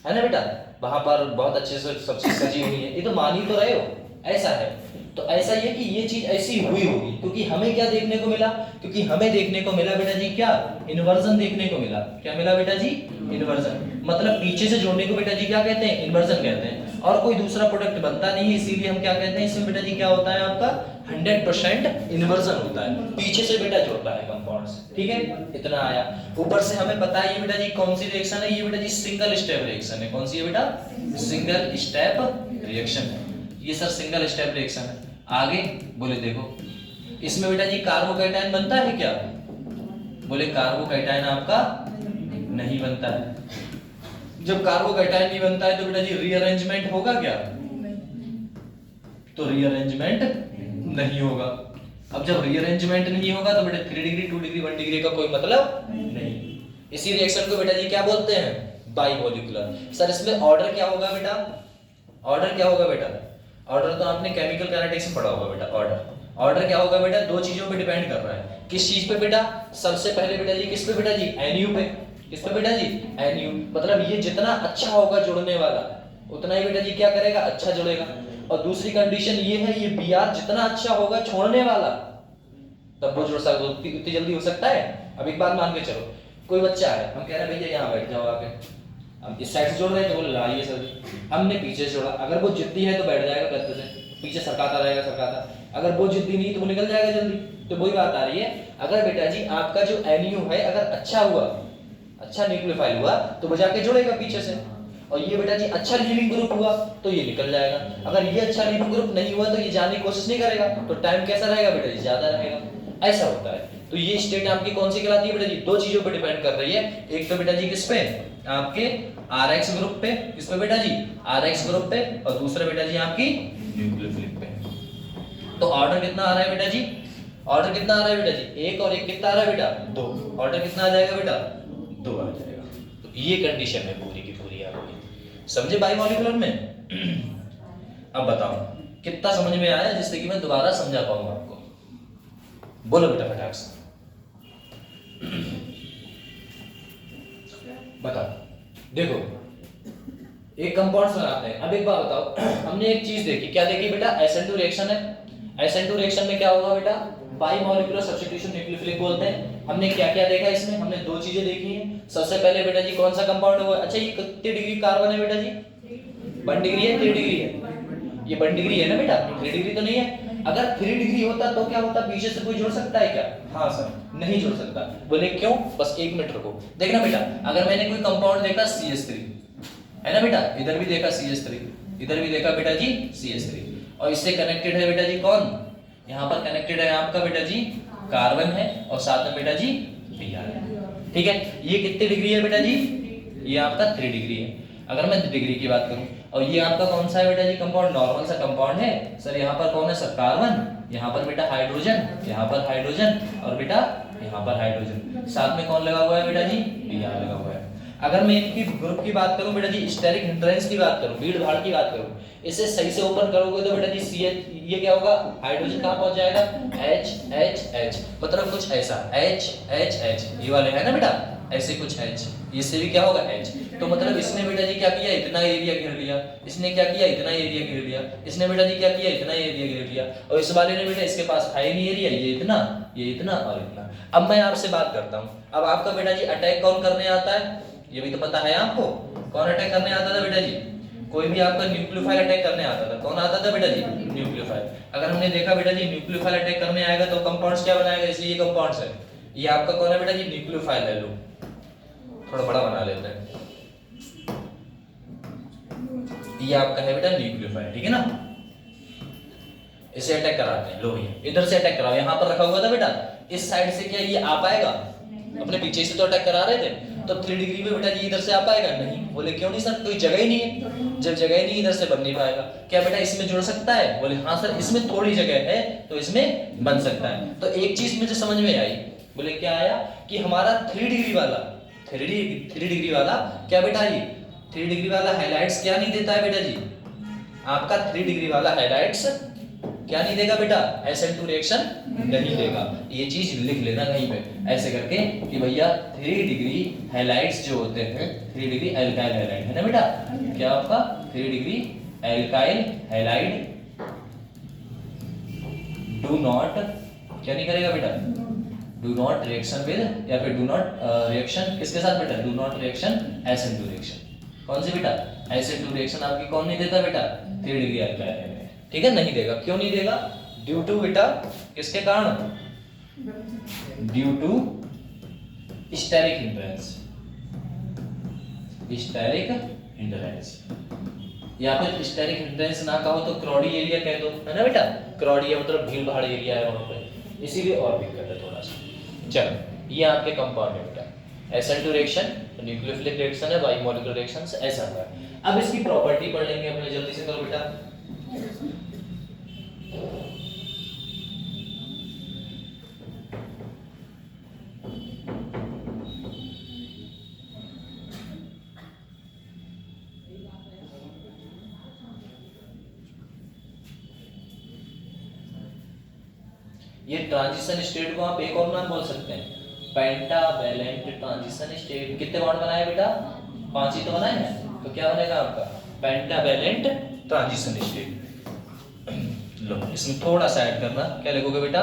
A: है ना बेटा, वहां पर बहुत अच्छे से सब चीज सजी हुई है, ये तो मान ही तो रहे हो, ऐसा है। तो ऐसा ही है कि ये चीज ऐसी हुई होगी, क्योंकि हमें क्या देखने को मिला, क्योंकि हमें देखने को मिला बेटा जी क्या, इन्वर्जन देखने को मिला। क्या मिला बेटा जी, इन्वर्जन, मतलब पीछे से जोड़ने को बेटा जी क्या कहते हैं, इन्वर्जन कहते हैं। और कोई दूसरा प्रोडक्ट बनता नहीं है, इसीलिए हम क्या कहते हैं, इसमें बेटा जी क्या होता है आपका 100% इन्वर्जन होता है, पीछे से बेटा जोड़ता है कंपाउंड्स, ठीक है। इतना आया, ऊपर से हमें पता है ये बेटा जी कौन सी रिएक्शन है, ये बेटा जी सिंगल स्टेप रिएक्शन है। कौन सी है बेटा, सिंगल स्टेप रिएक्शन है, ये सर सिंगल स्टेप रिएक्शन है। आगे बोले देखो, इसमें बेटा जी कार्बोकैटायन बनता है क्या, बोले कार्बोकैटायन आपका नहीं बनता है। जब कार्बोकैटायन नहीं बनता है तो बेटा जी रीअरेंजमेंट होगा क्या, तो रीअरेंजमेंट नहीं होगा। अब जब रीअरेंजमेंट नहीं होगा तो बेटा 3 डिग्री 2 डिग्री 1 डिग्री का कोई मतलब नहीं। इसी रिएक्शन को बेटा जी क्या बोलते हैं, बाइमोलिकुलर। सर इसमें ऑर्डर क्या होगा बेटा, ऑर्डर क्या होगा बेटा, ऑर्डर तो आपने केमिकल काइनेटिक्स में पढ़ा होगा बेटा। ऑर्डर क्या होगा बेटा, दो चीजों पे डिपेंड कर रहा है। किस चीज पे बेटा, सबसे पहले बेटा जी किस पे बेटा जी, NU पे। किस पे बेटा जी, NU, मतलब ये जितना अच्छा होगा जुड़ने वाला उतना ही बेटा जी क्या करेगा, अच्छा जुड़ेगा। और दूसरी कंडीशन ये है, ये Br जितना अच्छा होगा छोड़ने वाला तब वो जुड़ सकता, उतनी जल्दी हो सकता है। अब एक बात मान के चलो, कोई बच्चा है, हम कह रहे हैं भैया यहाँ बैठ जाओ आके, हम इस साइड से जोड़ रहे हैं तो बोले लाइए सर, हमने पीछे से जोड़ा, अगर वो जिद्दी है तो बैठ जाएगा गद्दे से, पीछे सरकाता रहेगा सरकाता, अगर वो जिद्दी नहीं तो वो निकल जाएगा जल्दी। तो वही बात आ रही है, अगर बेटा जी आपका जो NU है अगर अच्छा हुआ, अच्छा न्यूक्लियोफाइल हुआ तो वो जाके जुड़ेगा पीछे से, और ये बेटा जी अच्छा लीविंग ग्रुप हुआ तो ये निकल जाएगा, अगर ये अच्छा लीविंग ग्रुप नहीं हुआ तो ये जाने की कोशिश नहीं करेगा, तो टाइम कैसा रहेगा बेटा जी, ज्यादा रहेगा। ऐसा होता है। तो ये स्टेट आपकी कौन सी कहलाती है बेटा जी, दो चीजों पे डिपेंड कर रही है, एक तो बेटा जी किस पे, आपके RX ग्रुप पे, किस पे बेटा जी, RX ग्रुप पे, और दूसरा बेटा जी आपकी न्यूक्लियोफिलिक पे। तो ऑर्डर कितना आ रहा है बेटा जी, ऑर्डर कितना आ रहा है बेटा जी, एक और एक कितना आ रहा है बेटा, दो, ऑर्डर कितना आ जाएगा बेटा, दो आ जाएगा। तो ये कंडीशन है पूरी की पूरी आपकी, समझे बायोमोलिकुलर में। अब बताओ कितना समझ में आया, जिससे कि मैं दोबारा समझा पाऊंगा आपको, बोलो बेटा फटाक से बताओ। देखो एक कंपाउंड्स बनाते हैं। अब एक बात बताओ, हमने एक चीज देखी, क्या देखी बेटा, SN2 रिएक्शन है। SN2 रिएक्शन में क्या होगा बेटा, बाइमोलिकुलर सब्स्टिट्यूशन न्यूक्लियोफिलिक बोलते हैं। हमने क्या क्या देखा इसमें, हमने दो चीजें देखी हैं। सबसे पहले बेटा जी कौन सा कंपाउंड हुआ, अच्छा ये कितने डिग्री कार्बन है बेटा जी, 1 डिग्री है, 3 डिग्री है, ये 1 डिग्री है ना बेटा, 3 डिग्री तो नहीं है। अगर 3 डिग्री होता तो क्या होता, पीछे से कोई जोड़ सकता है क्या, हाँ सर, नहीं जोड़ सकता। बोले क्यों, बस 1 मिनट रुको। देखना बेटा, अगर मैंने कोई कंपाउंड देखा CH3 है ना बेटा, इधर भी देखा CH3, इधर भी देखा बेटा जी CH3, और इससे कनेक्टेड है बेटा जी कौन, यहाँ पर कनेक्टेड है आपका बेटा जी कार्बन है, और साथ में बेटा जी Br है। ठीक है, ये कितने डिग्री है बेटा जी, ये आपका 3 डिग्री है। अगर मैं डिग्री की बात करूं, और ये आपका कौन सा है बेटा जी कंपाउंड, नॉर्मल सा कंपाउंड है सर। यहाँ पर कौन है सर, कार्बन, यहाँ पर बेटा हाइड्रोजन, यहाँ पर हाइड्रोजन, और बेटा यहाँ पर हाइड्रोजन, साथ में कौन लगा हुआ है बेटा जी, Br लगा हुआ है। अगर मैं इनकी ग्रुप की बात करूं बेटा जी, स्टेरिक हिंड्रेंस की बात करूं, भीड़ भाड़ की बात करूं, इसे सही से ओपन करोगे तो बेटा जी CH, ये क्या होगा, हाइड्रोजन कहां पहुंच जाएगा, H H H, मतलब कुछ ऐसा H H H, ये वाले है ना बेटा, ऐसे कुछ H, इससे भी क्या होगा H। तो मतलब इसने बेटा जी क्या किया, इतना एरिया घेर लिया, इसने क्या किया, इतना एरिया घेर लिया, इसने बेटा जी क्या किया, इतना एरिया घेर लिया, और इस वाले ने बेटा, इसके पास है नहीं एरिया, ये इतना, ये इतना और इतना। अब मैं आपसे बात करता हूं, अब आपका बेटा जी अटैक कौन करने आता है, ये भी तो पता है आपको, कौन अटैक करने आता था बेटा जी, कोई भी आपका न्यूक्लियोफाइल अटैक करने आता था, कौन आता था बेटा जी, न्यूक्लियोफाइल। अगर हमने देखा बेटा जी न्यूक्लियोफाइल अटैक करने आएगा तो कंपाउंड्स क्या बनाएगा, इसलिए ये कंपाउंड्स है, ये आपका कौन है बेटा जी, न्यूक्लियोफाइल है। लो थोड़ा बड़ा बना लेते हैं, ये आपका है बेटा न्यूक्लियोफाइल, ठीक है ना, इसे अटैक कराते हैं। लो भैया इधर से अटैक कराओ, यहाँ पर रखा हुआ था बेटा, इस साइड से क्या ये आ पाएगा, अपने पीछे से तो अटैक करा रहे थे, तो 3 डिग्री पे बेटा जी इधर से आ पाएगा नहीं, बोले क्यों नहीं सर, कोई जगह ही नहीं है, जब जगह ही नहीं इधर से बन नहीं पाएगा। क्या बेटा इसमें जुड़ सकता है, बोले हाँ सर, इसमें थोड़ी जगह है तो इसमें बन सकता है। तो एक चीज मुझे समझ में आई, बोले क्या आया, कि हमारा 3 डिग्री वाला, 3 डिग्री वाला क्या बेटा जी, 3 डिग्री वाला हाइलाइट्स क्या नहीं देता है बेटा जी, आपका 3 डिग्री वाला हाइलाइट्स क्या नहीं देगा बेटा, SN2 रिएक्शन नहीं देगा। ये चीज लिख लेना कहीं पे ऐसे करके कि भैया 3 डिग्री हैलाइड्स जो होते हैं, 3 डिग्री एल्काइल हैलाइड है ना बेटा, क्या आपका 3 degree alkyl halide do not क्या नहीं करेगा बेटा, डू नॉट रिएक्शन विद, या फिर डू नॉट रिएक्शन किसके साथ बेटा, do not reaction SN2 reaction. कौन सी बेटा, SN2 रिएक्शन आपकी कौन नहीं देता बेटा, 3 डिग्री एल्काइल हैलाइड, ठीक है, नहीं देगा। क्यों नहीं देगा, ड्यू टू बेटा किसके कारण, due to steric hindrance, steric hindrance, या फिर स्टेरिक हिंड्रेंस ना कहो तो क्रॉडी एरिया कह दो, है ना बेटा, क्रॉडी मतलब भीड़ भाड़ एरिया है वहां पे, इसीलिए और दिक्कत है थोड़ा सा। चलो ये आपके कंपाउंड है बेटा, SN2 रिएक्शन न्यूक्लियोफिलिक रिएक्शन है, बाइमोलिकुलर रिएक्शंस ऐसा है। अब इसकी प्रॉपर्टी पढ़ लेंगे अपने, जल्दी से करो बेटा। ये ट्रांजिशन स्टेट को आप एक और नाम बोल सकते हैं, पेंटावैलेंट ट्रांजिशन स्टेट। कितने बॉन्ड बनाए बेटा, 5 ही तो बनाए हैं, तो क्या बनेगा आपका पेंटावैलेंट ट्रांजिशन स्टेट। लो इसमें थोड़ा सा ऐड करना, क्या लिखोगे बेटा,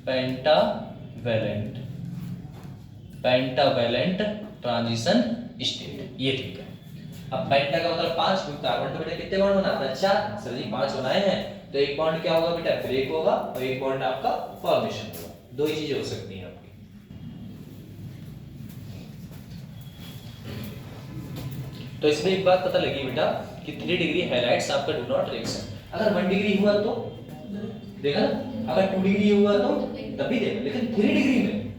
A: पेंटावैलेंट, पेंटावैलेंट ट्रांजिशन स्टेट, ये ठीक है। अब पेंटा का मतलब 5, कार्बन तो बेटा कितने बॉन्ड बनाता है, 4, सर जी 5 बनाए हैं, तो एक बॉन्ड क्या होगा बेटा, ब्रेक होगा, और एक बॉन्ड आपका फॉर्मेशन होगा, दो ही चीजें हो सकती हैं आपकी। तो इसमें एक बात पता लगी बेटा कि 3 डिग्री हाइलाइट्स आपका डू नॉट रिएक्शन। अगर 1 डिग्री हुआ तो देखा ना, अगर 2 डिग्री हुआ तो तब भी देखा, लेकिन 3 डिग्री में,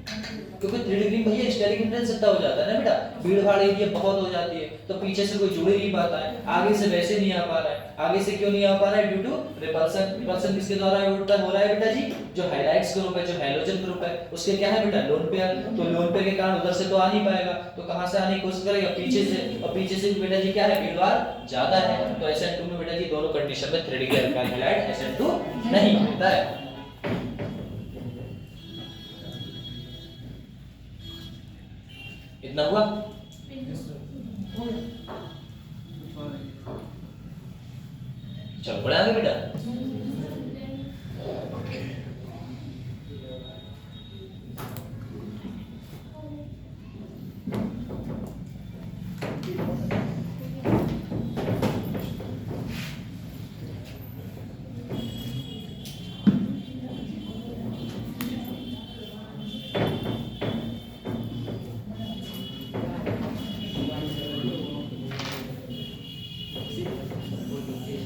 A: क्योंकि 3 डिग्री में भैया स्टेरिक हिंड्रेंस इतना हो जाता है ना बेटा, भीड़ भाड़ एरिया बहुत हो जाती है, तो पीछे से कोई जुड़ ही नहीं पाता है, आगे से वैसे नहीं आ पा रहा है। आगे से क्यों नहीं आ पा रहा है? Due to repulsion. रिपल्सन किसके द्वारा हो रहा है बेटा जी? जो हाइलाइट्स ग्रुप है, जो हैलोजन ग्रुप है, उसके क्या है बेटा? Lone pair. तो लोन पेयर के कारण उधर से तो आ नहीं पाएगा, तो कहां से आने की कोशिश करेगा? पीछे से। और पीछे से भी बेटा जी क्या है? भीड़ भाड़ ज्यादा है। तो SN2 में बेटा जी दोनों कंडीशन में 3 डिग्री अल्काइल हैलाइड SN2 नहीं होता है। इतना हुआ? चलो बढ़ा आगे बेटा।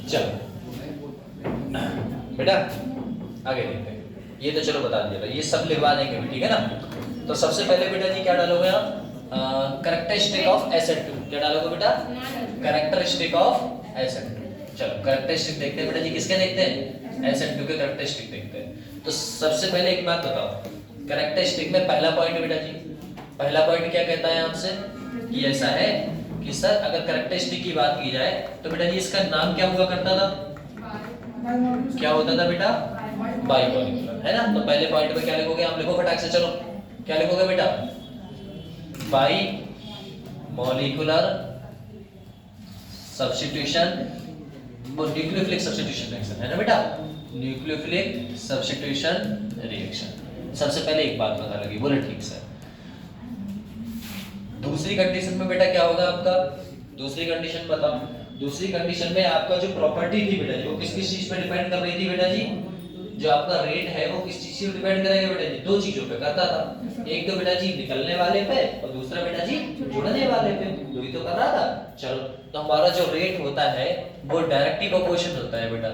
A: चलो बेटा आगे देखते हैं। ये तो चलो बता दिया, ये सब लिखवा देंगे ठीक है ना। तो सबसे पहले बेटा जी क्या डालोगे आप? Characteristic of SN2। क्या डालोगे बेटा? Characteristic of SN2। चलो कैरेक्टरिस्टिक देखते हैं बेटा जी, किसके देखते हैं? SN2 के कैरेक्टरिस्टिक देखते हैं। तो सबसे पहले एक बात बताओ, कैरेक्टरिस्टिक में पहला पॉइंट बेटा जी, पहला पॉइंट क्या कहता है आपसे कि ऐसा है कि सर अगर कैरेक्टरिस्टिक की बात की जाए तो बेटा जी इसका नाम क्या हुआ करता था? क्या होता था बेटा? बाइमॉलिक्यूलर, है ना। तो पहले पॉइंट पे क्या लिखोगे आप? लिखो फटाक से, चलो क्या लिखोगे बेटा? बाइमॉलिक्यूलर सब्स्टिट्यूशन, वो न्यूक्लियोफिलिक सब्स्टिट्यूशन रिएक्शन है ना बेटा, न्यूक्लियोफिलिक सब्स्टिट्यूशन रिएक्शन। सबसे पहले एक बात पता लगी, बोले ठीक सर। दूसरी कंडीशन में बेटा क्या होगा आपका? दूसरी कंडीशन बताओ। दूसरी कंडीशन में आपका जो प्रॉपर्टी थी बेटा जी, वो किस किस चीज पे डिपेंड कर रही थी बेटा जी? जो आपका रेट है वो किस चीज पे डिपेंड करेगा बेटा जी? दो चीजों पे करता था, एक तो बेटा जी निकलने वाले पे और दूसरा बेटा जी जुड़ने वाले पे, दो ही तो कर रहा था। चलो तो हमारा जो रेट होता है वो डायरेक्टली प्रोपोर्शन होता है बेटा,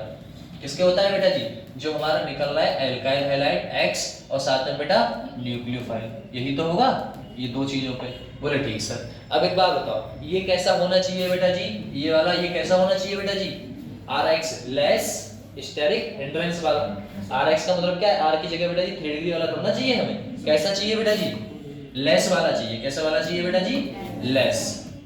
A: किसके होता है बेटा जी? जो हमारा निकल रहा है एल्काइल हैलाइड X और साथ में बेटा न्यूक्लियोफाइल, यही तो होगा ये दो चीजों पे। बोले ठीक सर। अब एक बात बताओ, ये कैसा होना चाहिए बेटा जी? ये वाला ये कैसा होना चाहिए बेटा जी? RX लेस स्टेरिक हिंड्रेंस वाला। RX का मतलब क्या है? R की जगह बेटा जी 3 डिग्री वाला होना चाहिए हमें। कैसा चाहिए बेटा जी? लेस वाला चाहिए। कैसा वाला चाहिए बेटा जी?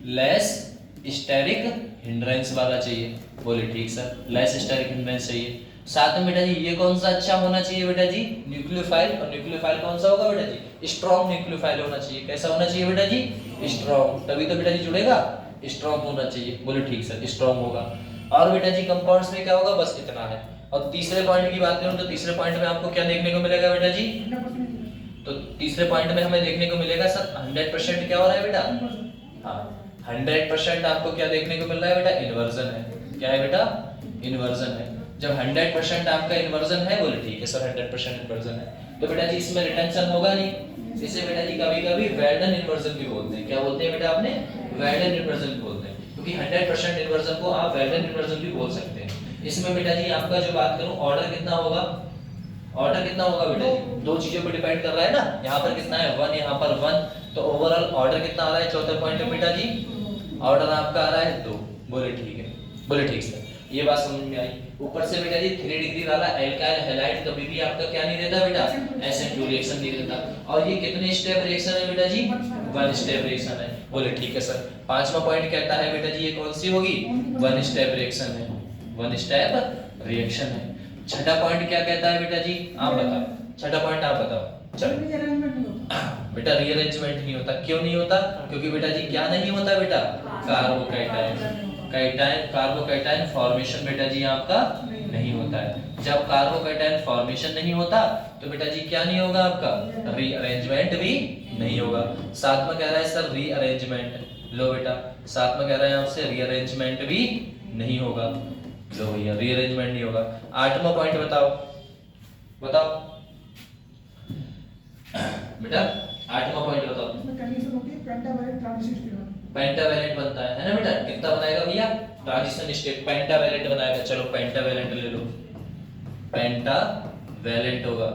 A: लेस स्टेरिक हिंड्रेंस वाला चाहिए। बोले ठीक सर, लेस स्टेरिक हिंड्रेंस चाहिए। साथ में बेटा जी ये कौन सा अच्छा होना चाहिए बेटा जी? न्यूक्लियोफाइल। और न्यूक्लियोफाइल कौन सा होगा बेटा जी? स्ट्रॉन्ग न्यूक्लियोफाइल होना चाहिए। कैसा होना चाहिए बेटा जी? स्ट्रॉन्ग, तभी तो बेटा जी जुड़ेगा, स्ट्रॉन्ग होना चाहिए। बोले ठीक सर, स्ट्रॉन्ग होगा। और बेटा जी कंपाउंड्स में क्या होगा? बस इतना है। और तीसरे पॉइंट की बात करूं तो तीसरे पॉइंट में आपको क्या देखने को मिलेगा बेटा जी? तो तीसरे पॉइंट में हमें देखने को मिलेगा सर 100% क्या हो रहा है बेटा? हाँ 100% आपको क्या देखने को मिल रहा है बेटा? इन्वर्जन है। क्या है बेटा? इन्वर्जन है। जब 100% आपका इन्वर्जन है, बोले ठीक है सर 100% इन्वर्जन है, तो बेटा जी इसमें रिटेंशन होगा नहीं। इसे बेटा जी कभी-कभी वेल्डन इन्वर्जन भी बोलते हैं। क्या बोलते हैं बेटा आपने? वेल्डन इन्वर्जन भी बोलते हैं, क्योंकि 100% इन्वर्जन को आप वेल्डन इन्वर्जन भी बोल सकते हैं। इसमें बेटा जी आपका जो बात करूं ऑर्डर कितना होगा? ऑर्डर कितना होगा बेटा जी? दो चीजों पर डिपेंड कर रहा है ना। यहाँ पर कितना है? 1, यहाँ पर 1, तो ओवरऑल ऑर्डर कितना आ रहा है चौथे पॉइंट में बेटा जी? ऑर्डर आपका आ रहा है 2। बोले ठीक है, बोले ठीक सर, ये बात समझ में आई। ऊपर से बेटा जी 3 डिग्री वाला एल्काइल हैलाइड कभी भी आपका क्या नहीं देता बेटा? SN2 रिएक्शन नहीं देता। और ये कितने स्टेप रिएक्शन है बेटा जी? 1 स्टेप रिएक्शन है। बोले ठीक है सर। पांचवा पॉइंट कहता है बेटा जी ये कौन सी होगी? 1 स्टेप रिएक्शन है। 1 स्टेप रिएक्शन है। छठा पॉइंट क्या कहता है बेटा जी? आप बताओ, छठा पॉइंट आप बताओ। चलो बेटा रीअरेंजमेंट नहीं होता। क्यों नहीं होता? क्योंकि बेटा जी क्या नहीं होता बेटा? कार्बोकैटायन कार्बोकैटायन फॉर्मेशन बेटा जी आपका नहीं होता है। जब कार्बोकैटायन फॉर्मेशन नहीं होता तो बेटा जी क्या नहीं होगा आपका? रीअरेंजमेंट भी नहीं होगा। साथ में कह रहा है सर रीअरेंजमेंट, लो बेटा साथ में कह रहा है आपसे रीअरेंजमेंट भी नहीं होगा। लो भैया रीअरेंजमेंट नहीं होगा। आठवां पॉइंट बताओ, बताओ बेटा आठवां पॉइंट बताओ।
C: इसमें कंडीशन होती है पेंटावैलेंट ट्रांजिशन स्टेरॉन।
A: पेंटावैलेंट बनता है ना बेटा? कितना बनाएगा भैया? ट्रांजिशन स्टेट पेंटावैलेंट बनाएगा। चलो पेंटावैलेंट ले लो, पेंटावैलेंट होगा,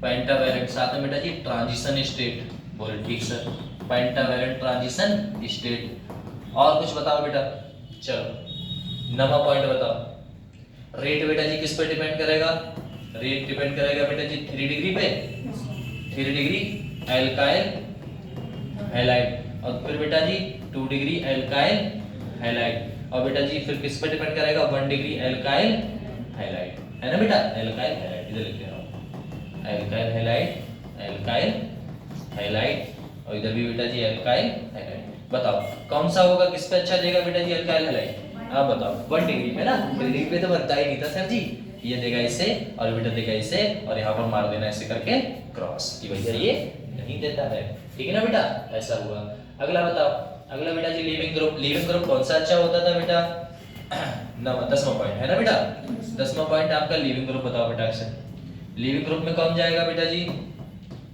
A: पेंटावैलेंट। साथ में बेटा जी ट्रांजिशन स्टेट, बोले ठीक सर, पेंटावैलेंट ट्रांजिशन स्टेट। और कुछ बताओ बेटा। चलो नवा पॉइंट बताओ। रेट बेटा जी किस पे डिपेंड करेगा? रेट डिपेंड करेगा बेटा जी 3 डिग्री पे, 3 डिग्री एल्काइल हैलाइड, और फिर बेटा जी 2 डिग्री एल्काइल हैलाइड, और बेटा जी फिर किस पे डिपेंड करेगा? 1 डिग्री एल्काइल हैलाइड, है ना बेटा? एल्काइल हैलाइड इधर लिख रहा हूं, एल्काइल हैलाइड, एल्काइल हैलाइड, और इधर भी बेटा जी एल्काइल हैलाइड। बताओ कौन सा होगा, किस पे अच्छा देगा बेटा जी एल्काइल हैलाइड? आप बताओ। 1 डिग्री पे ना, 3 डिग्री पे तो बनता ही नहीं था सर जी। ये देगा इसे और बेटा देगा इसे, और यहाँ पर मार देना ऐसे करके क्रॉस, कि भैया ये नहीं देता है। ठीक है ना बेटा? ऐसा हुआ। अगला बताओ। अगला बेटा जी लिविंग ग्रुप। लिविंग ग्रुप कौन सा अच्छा होता था बेटा? 10वां पॉइंट है ना बेटा? 10वां पॉइंट आपका लिविंग ग्रुप। बताओ बेटा से लिविंग ग्रुप में कौन जाएगा बेटा जी?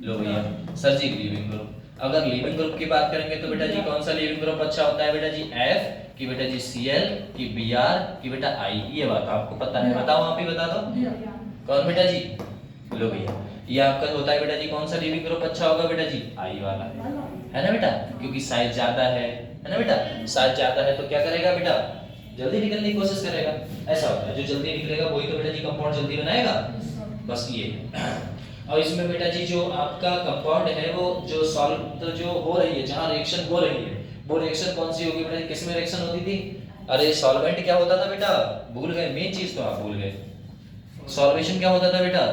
A: लो भैया सर जी लिविंग ग्रुप। अगर लिविंग ग्रुप की बात करेंगे तो बेटा जी कौन सा लिविंग ग्रुप अच्छा होता है बेटा जी? एफ की बेटा जी Cl की Br की बेटा I। ये बात आपको पता है, बताओ आप ही बता दो। कौन बेटा जी? लो भैया ये आपका होता है बेटा जी कौन सा लिविंग ग्रुप अच्छा होगा बेटा जी? I वाला, है ना बेटा? क्योंकि साइज ज्यादा है ना बेटा? साइज ज्यादा है तो क्या करेगा बेटा? जल्दी निकलने की कोशिश करेगा। ऐसा होता है, जो जल्दी निकलेगा वही तो बेटा जी कंपाउंड जल्दी बनाएगा। बस ये और इसमें बेटा जी जो आपका कंपाउंड है वो जो सॉल्व तो जो हो रही है, जहां रिएक्शन हो रही है, वो रिएक्शन कौन सी होगी बेटा? किस में रिएक्शन होती थी? अरे सॉल्वेंट क्या होता था बेटा? भूल गए, मेन चीज तो आप भूल गए। सॉल्वेशन क्या होता था बेटा?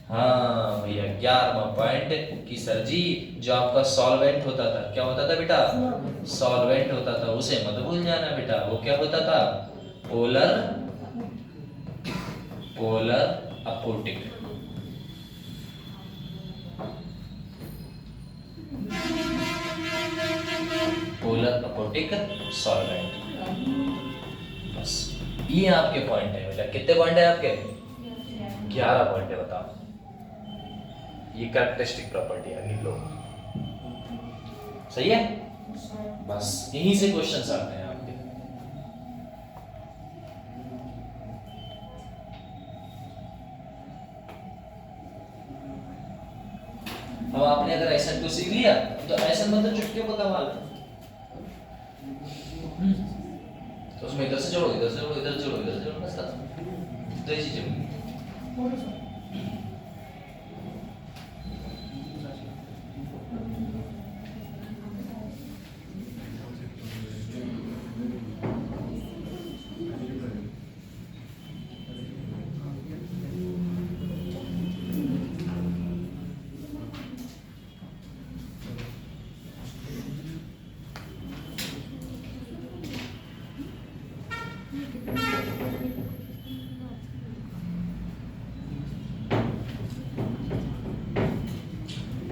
A: हाँ भैया 11वां पॉइंट कि सर जी जो आपका सॉल्वेंट होता था, क्या होता था बेटा? सॉल्वेंट होता था, उसे मत भूल जाना बेटा। वो क्या होता था? Polar aprotic. Polar aprotic solvent. बस ये आपके पॉइंट है बेटा। कितने पॉइंट है आपके? 11 पॉइंट है। बताओ ये कैरेक्टरिस्टिक प्रॉपर्टी है, लिख लो। सही है? बस यहीं से क्वेश्चंस आते हैं आपके। अब आपने अगर SN2 सीख लिया तो SN मतलब चुटकियों का कमाल है। तो उसमें इधर से जोड़ो, इधर से जोड़ो, इधर से जोड़ो, इधर से जोड़ो, बस खत्म। दो ही चीजें।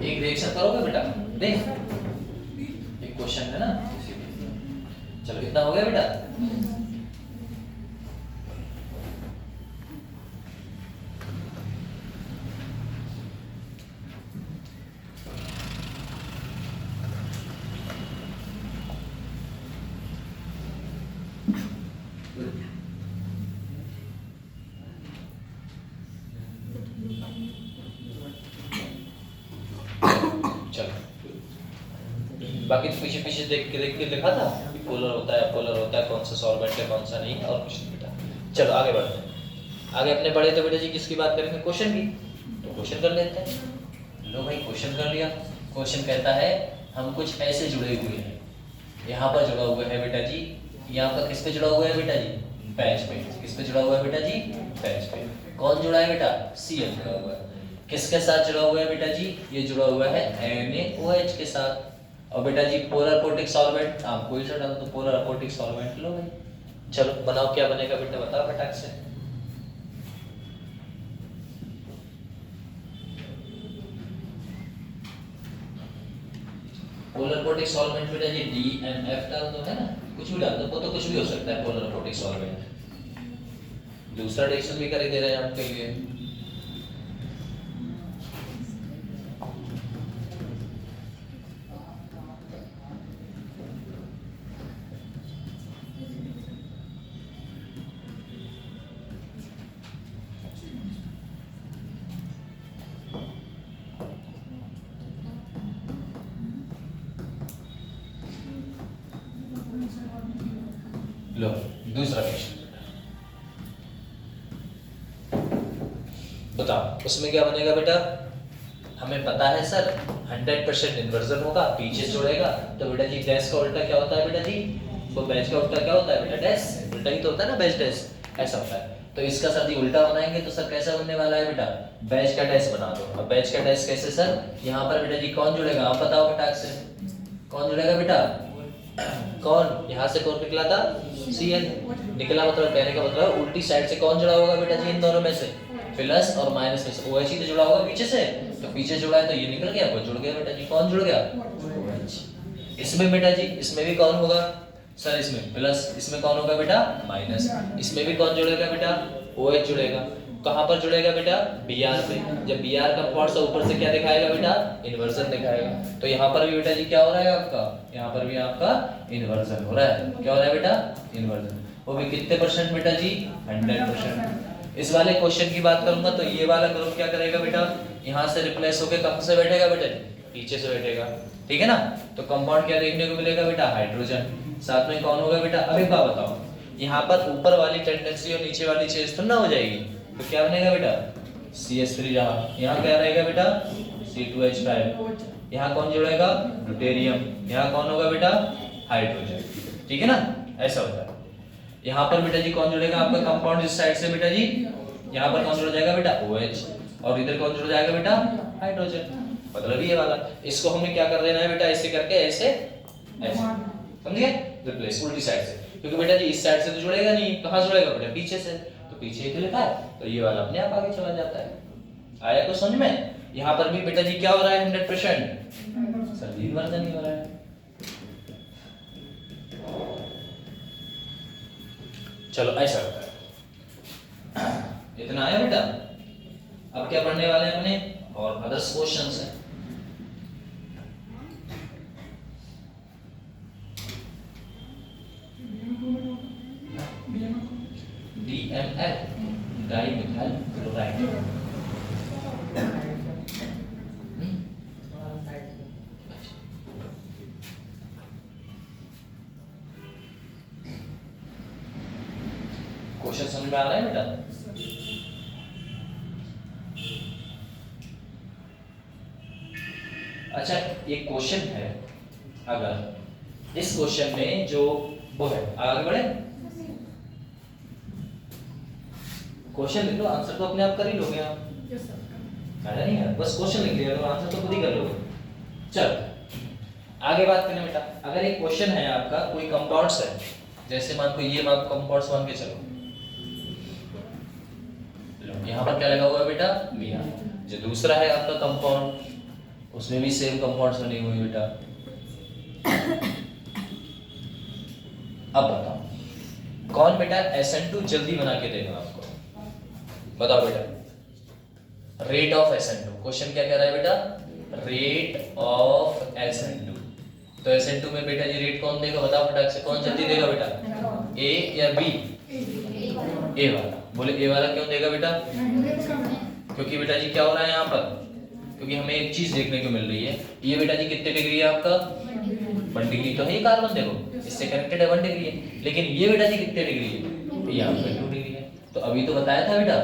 A: एक रिएक्शन करोगे बेटा? देख एक क्वेश्चन है ना, चलो कितना हो गया बेटा? बाकी तो पीछे पीछे देख के लिखा था कि पोलर होता है, अपोलर होता है, कौन सा सॉल्वेंट है कौन सा नहीं, और कुछ नहीं बेटा। चलो आगे बढ़ते हैं। आगे अपने पढ़े तो बेटा जी किसकी बात करेंगे? क्वेश्चन की। तो क्वेश्चन कर लेते हैं। लो भाई क्वेश्चन कर लिया। क्वेश्चन कहता है हम कुछ ऐसे जुड़े हुए हैं, यहाँ पर जुड़ा हुआ है बेटा जी, यहाँ पर किस पे जुड़ा हुआ है बेटा जी? पैच पे। किस पे जुड़ा हुआ है बेटा जी? पैच पे। कौन जुड़ा है बेटा? Cl जुड़ा हुआ है। किसके साथ जुड़ा हुआ है बेटा जी? ये जुड़ा हुआ है NaOH के साथ। और बेटा जी पोलर अपोटिक सॉल्वेंट आपको ही डाल दो, पोलर अपोटिक सॉल्वेंट लो भाई। चलो बनाओ, क्या बनेगा बेटा? बताओ फटाक से। पोलर अपोटिक सॉल्वेंट बेटा जी DNF डाल दो, है ना? कुछ भी डाल दो, वो तो कुछ भी हो सकता है पोलर अपोटिक सॉल्वेंट। दूसरा रिएक्शन भी कर दे रहे हैं आपके लिए। लो दूसरा क्वेश्चन बताओ, उसमें क्या बनेगा बेटा? हमें पता है सर 100% इन्वर्जन होगा, पीछे जोड़ेगा तो बेटा जी डैश का उल्टा क्या होता है बेटा जी? वो बैच का उल्टा क्या होता है बेटा? डैश। उल्टा ही तो होता है ना बैच डैश, ऐसा होता है। तो इसका सर जी उल्टा बनाएंगे तो सर कैसा बनने वाला है बेटा? बैच का डैश बना दो। अब बैच का डैश कैसे सर? यहाँ पर बेटा जी कौन जुड़ेगा? आप बताओ फटाक से, कौन जुड़ेगा बेटा? कौन? यहाँ से कौन निकला था? CN निकला, मतलब कहने का मतलब उल्टी साइड से कौन जुड़ा होगा बेटा जी? इन दोनों में से प्लस और माइनस में से OH ही तो जुड़ा होगा पीछे से, तो पीछे जुड़ा है तो ये निकल गया, वो जुड़ गया बेटा जी। कौन जुड़ गया? OH। इसमें बेटा जी, इसमें भी कौन होगा सर? इसमें प्लस, इसमें कौन होगा बेटा? माइनस। इसमें भी कौन जुड़ेगा बेटा? OH जुड़ेगा। कहाँ पर जुड़ेगा बेटा? Br पे। जब Br का पॉइंट ऊपर से क्या दिखाएगा बेटा? इन्वर्जन दिखाएगा। तो यहाँ पर भी बेटा जी क्या हो रहा है आपका? यहाँ पर भी आपका इन्वर्जन हो रहा है। क्या हो रहा है बेटा? इन्वर्जन। वो भी कितने परसेंट बेटा जी? 100%। इस वाले क्वेश्चन की बात करूंगा तो ये वाला ग्रुप क्या करेगा बेटा? यहाँ से रिप्लेस होके कहाँ से बैठेगा बेटा? पीछे से बैठेगा, ठीक है ना? तो कंपाउंड क्या देखने को मिलेगा बेटा? हाइड्रोजन। साथ में कौन होगा बेटा? अब एक बात बताओ, यहाँ पर ऊपर वाली टेंडेंसी और नीचे वाली चेंज तो ना हो जाएगी, तो क्या बनेगा बेटा? CH3 रहा। यहाँ क्या रहेगा बेटा? C2H5। यहाँ कौन जुड़ेगा? ड्यूटेरियम। यहाँ कौन होगा बेटा? हाइड्रोजन, ठीक है ना? ऐसा होता है। यहाँ पर बेटा जी कौन जुड़ेगा आपका कंपाउंड इस साइड से बेटा जी? यहाँ पर कौन जुड़ जाएगा बेटा? OH। और इधर कौन जुड़ जाएगा बेटा? हाइड्रोजन। मतलब ये वाला, इसको हमें क्या कर देना है बेटा? ऐसे करके ऐसे ऐसे, समझिए? रिप्लेस उल्टी साइड से, क्योंकि बेटा जी इस साइड से तो जुड़ेगा नहीं, कहाँ जुड़ेगा बेटा? पीछे से, तो पीछे ही तो लिखा है, तो ये वाला अपने आप आगे चला जाता है। आया कुछ समझ में? यहाँ पर भी बेटा जी क्या हो रहा है? 100% सर जी इन्वर्जन ही हो रहा है। चलो ऐसा होता है। इतना आया बेटा? अब क्या पढ़ने वाले हैं अपने? और अदर्स क्वेश्चंस हैं। DMF dimethyl chloride. क्वेश्चन समझ में आ रहा है बेटा? अच्छा, एक क्वेश्चन है, अगर इस क्वेश्चन में जो वो है, आगे बढ़े? क्वेश्चन लिख लो, आंसर तो अपने आप कर ही लोगे आप, फायदा नहीं है, बस क्वेश्चन लिख लिया तो आंसर तो खुद ही कर लोगे। चल आगे बात करें बेटा। अगर एक क्वेश्चन है आपका, कोई कंपाउंड्स है, जैसे मान को ये आप कंपाउंड्स मान के चलो, यहाँ पर क्या लगा हुआ है बेटा? Br। जो दूसरा है आपका कंपाउंड, उसमें भी सेम कंपाउंड्स बने हुए बेटा। अब बताओ कौन बेटा SN2 जल्दी बना के देगा आपको? बताओ बेटा। रेट ऑफ SN2, क्वेश्चन क्या कह रहा है बेटा? Rate of SN2। तो SN2 में बेटा जी रेट कौन देगा? बताओ फटाक से, कौन जल्दी देगा बेटा? A या B? A वाला। बोले A वाला क्यों देगा बेटा? क्योंकि बेटा जी क्या हो रहा है यहाँ पर? क्योंकि हमें एक चीज देखने को मिल रही है, ये बेटा जी कितने डिग्री है आपका? 1 डिग्री तो है ही, कार्बन देखो इससे कनेक्टेड है, 1 डिग्री है। लेकिन ये बेटा जी कितने डिग्री है? ये आपका 2 डिग्री है। तो अभी तो बताया था बेटा,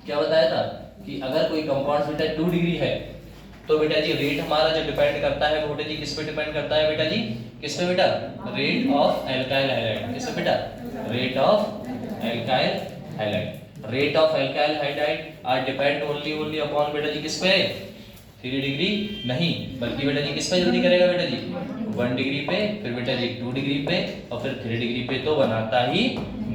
A: क्या बताया था कि अगर कोई कंपाउंड बेटा 2 डिग्री है तो बेटा जी रेट हमारा जो डिपेंड करता है वो बेटा जी किस पे डिपेंड करता है बेटा जी? किस पे बेटा? Rate of alkyl hydride. किस पे बेटा? Rate of alkyl hydride. Rate of alkyl hydride are depend only upon बेटा जी किस पे? 3 डिग्री नहीं, बल्कि बेटा जी किस पे जल्दी करेगा बेटा जी? 1 डिग्री पे, फिर बेटा जी 2 डिग्री पे, और फिर 3 डिग्री पे तो बनाता ही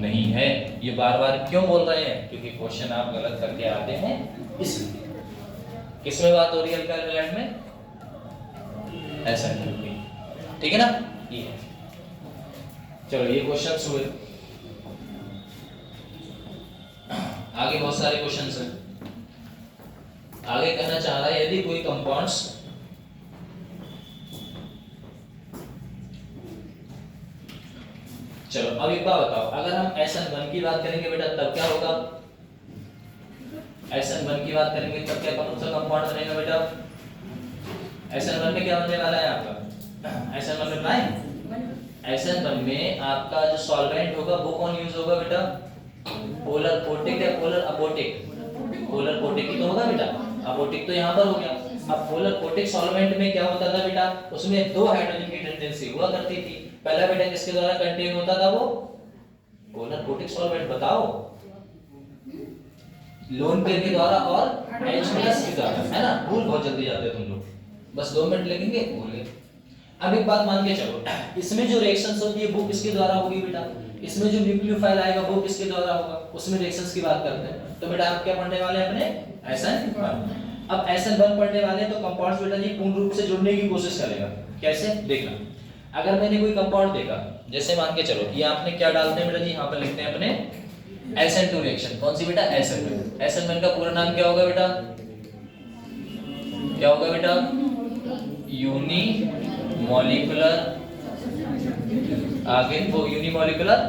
A: नहीं है। ये बार बार क्यों बोल रहे हैं? क्योंकि क्वेश्चन आप गलत करके आते हैं इसलिए। किसमें बात हो रही है अल्काइल हाइड्राइड में? ऐसा नहीं, ठीक है ना? ये चलो ये क्वेश्चंस हुए, आगे बहुत सारे क्वेश्चंस हैं। आगे कहना चाह रहा है यदि कोई कंपाउंड्स चलो अब एक बात बताओ, अगर हम SN1 की बात करेंगे बेटा तब क्या होगा? SN1 की बात करेंगे तब क्या कौन सा कंपाउंड बनेगा बेटा? SN1 में क्या बनने वाला है आपका? SN1 में बनाए SN1 में आपका जो सॉल्वेंट होगा वो कौन यूज होगा बेटा? पोलर पोटिक या पोलर अपोटिक? पोलर पोटिक ही तो होगा बेटा, अपोटिक तो यहाँ पर हो गया। अब पोलर पोटिक सॉल्वेंट में क्या होता था बेटा? उसमें दो हाइड्रोजन की टेंडेंसी हुआ करती थी। पहला बेटा किसके द्वारा कंटेन होता था वो? पोलर पोटिक सॉल्वेंट, बताओ। लोन पेयर के द्वारा और H+ के द्वारा, है ना? भूल बहुत जल्दी जाते हो तुम लोग, बस 2 मिनट लगेंगे भूल गए। अब एक बात मान के चलो, इसमें जो रिएक्शंस होती है वो किसके द्वारा होगी बेटा? इसमें जो न्यूक्लियोफाइल आएगा वो किसके द्वारा होगा? उसमें रिएक्शंस की बात करते हैं। तो बेटा आप क्या पढ़ने वाले हैं अपने? SN1। अब SN1 पढ़ने वाले हैं तो कंपाउंड्स बेटा जी पूर्ण रूप से जुड़ने की कोशिश करेगा। कैसे? देखना, अगर मैंने कोई कंपाउंड देखा, जैसे मान के चलो ये आपने क्या डालते हैं बेटा जी, यहाँ पर लिखते हैं अपने SN2 रिएक्शन। कौन सी बेटा? SN1। SN1 का पूरा नाम क्या होगा बेटा? क्या होगा बेटा? यूनिमॉलिक्यूलर, आगे वो यूनिमॉलिक्यूलर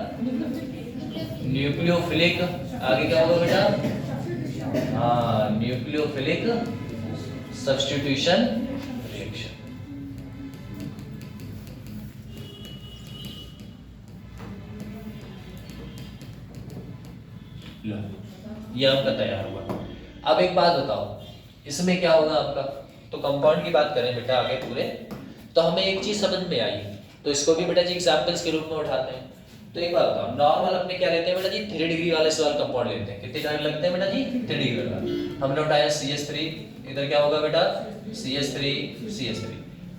A: न्यूक्लियोफिलिक, आगे क्या होगा बेटा? हाँ, न्यूक्लियोफिलिक सब्स्टिट्यूशन रिएक्शन। लो, ये आपका तैयार हुआ। अब एक बात बताओ, इसमें क्या होगा आपका? तो कंपाउंड की बात करें बेटा आगे पूरे, तो हमें एक चीज समझ में आई, तो इसको भी बेटा जी एग्जांपल्स के रूप में उठाते हैं। तो एक बात बताओ, नॉर्मल अपने क्या लेते हैं बेटा जी? 3 डिग्री वाले सवाल कंपाउंड लेते हैं। कितने टाइम लगते हैं बेटा जी? 3 डिग्री वाला। हमने उठाया CH3, इधर क्या होगा बेटा? CH3 CH3।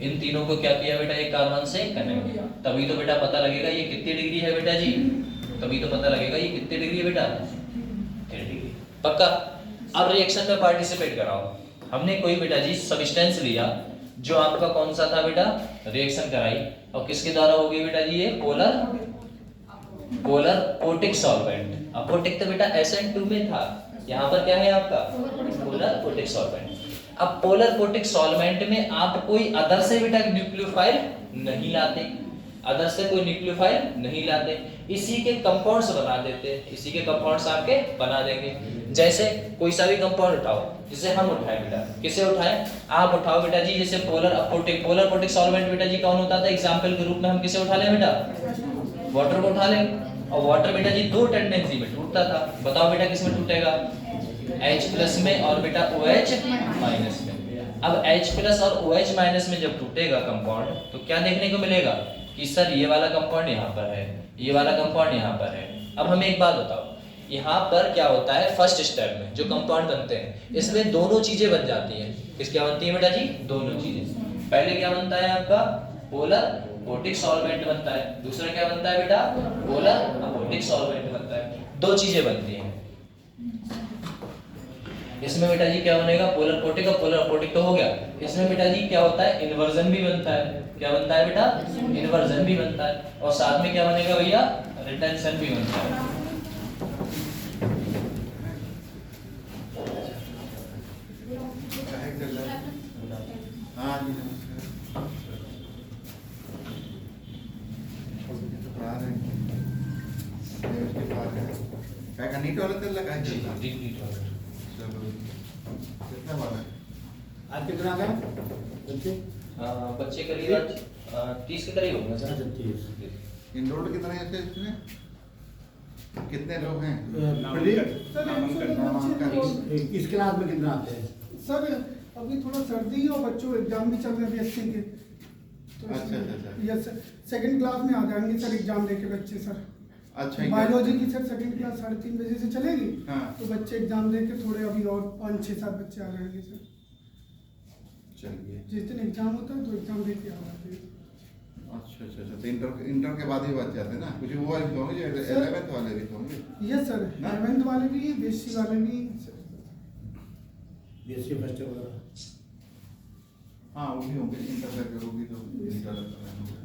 A: इन तीनों को क्या किया बेटा? एक कार्बन से कनेक्ट किया। तभी तो बेटा पता लगेगा ये कितनी डिग्री है बेटा जी, तभी तो पता लगेगा ये कितनी डिग्री है बेटा? 3 डिग्री। पक्का? अब रिएक्शन में पार्टिसिपेट कराओ। हमने कोई बेटा जी सब्सटेंस लिया जो आपका कौन सा था बेटा? रिएक्शन कराई, और किसके द्वारा होगी बेटा जी? ये पोलर पोटिक सॉल्वेंट। अपोटिक तो बेटा SN2 में था, यहाँ पर क्या है आपका? Polar aprotic solvent. अब पोलर पोटिक सॉल्वेंट में आप कोई अदर से बेटा न्यूक्लियोफाइल नहीं लाते, अदर से कोई न्यूक्लियोफाइल नहीं लाते, इसी के कंपाउंड्स बना देते, इसी के कंपाउंड्स आपके बना देंगे। जैसे कोई सा भी कंपाउंड उठाओ, जिसे हम उठाएं बेटा, किसे उठाएं? आप उठाओ बेटा जी, जैसे polar aprotic. Polar aprotic solvent बेटा जी कौन होता था? एग्जांपल के रूप में हम किसे उठा लें बेटा? वाटर को उठा लें। और वाटर बेटा जी दो टेंडेंसी में टूटता था, बताओ बेटा किस में टूटेगा? H+ में और बेटा OH- में। अब H+ और OH- में जब टूटेगा कंपाउंड, तो क्या देखने को मिलेगा कि सर ये वाला कंपाउंड यहाँ पर है, ये वाला कंपाउंड यहाँ पर है। अब हमें एक बात बताओ, यहाँ पर क्या होता है? फर्स्ट स्टेप में जो कंपाउंड बनते हैं, इसमें दोनों चीजें बन जाती हैं। किस क्या बनती है बेटा जी? दोनों चीजें। पहले क्या बनता है आपका? पोलर पोटिक सॉल्वेंट बनता है। दूसरा क्या बनता है बेटा? पोलर अपोटिक सॉल्वेंट बनता है। दो चीजें बनती हैं इसमें बेटा जी। क्या बनेगा? पोलर पोटिक और पोलर अपोटिक तो हो गया। इसमें बेटा जी क्या होता है? इन्वर्जन भी बनता है। क्या बनता है बेटा? इन्वर्जन भी बनता है। और साथ में क्या बनेगा भैया? रिटेंशन भी बनता है।
C: नीट वाला तेल लगा
A: जी नीट वाला।
C: कितना वाला?
D: आज कितना आ गया बच्चे?
A: बच्चे करीब 30 के करीब होंगे सर।
D: 30।
C: इनरोल्ड कितने हैं इसमें? कितने लोग हैं?
D: इस क्लास में कितना आते हैं?
E: सर अभी थोड़ा सर्दी है और बच्चों एग्जाम भी चल रहे हैं BSc के, तो
C: अच्छा।
E: ये सेकंड क्लास में आ जाएंगे सर एग्जाम देके बच्चे सर।
C: अच्छा
E: बायोलॉजी की सर सेकंड क्लास 3:30 बजे से चलेगी।
C: हाँ।
E: तो बच्चे एग्जाम देके थोड़े अभी और 5, 6, 7 बच्चे आ जाएंगे सर।
C: चलिए।
E: जिस दिन एग्जाम होता है तो एग्जाम देके आ जाते हैं।
C: अच्छा। तो इंटर के बाद ही बच जाते हैं ना? कुछ वो वाले भी होंगे जो 11th वाले भी होंगे।
E: यस सर, 11th वाले भी, BSc वाले भी।
D: BSc फर्स्ट वगैरह।
C: हाँ वो भी होंगे, इंटर करके वो भी तो इंटर होंगे।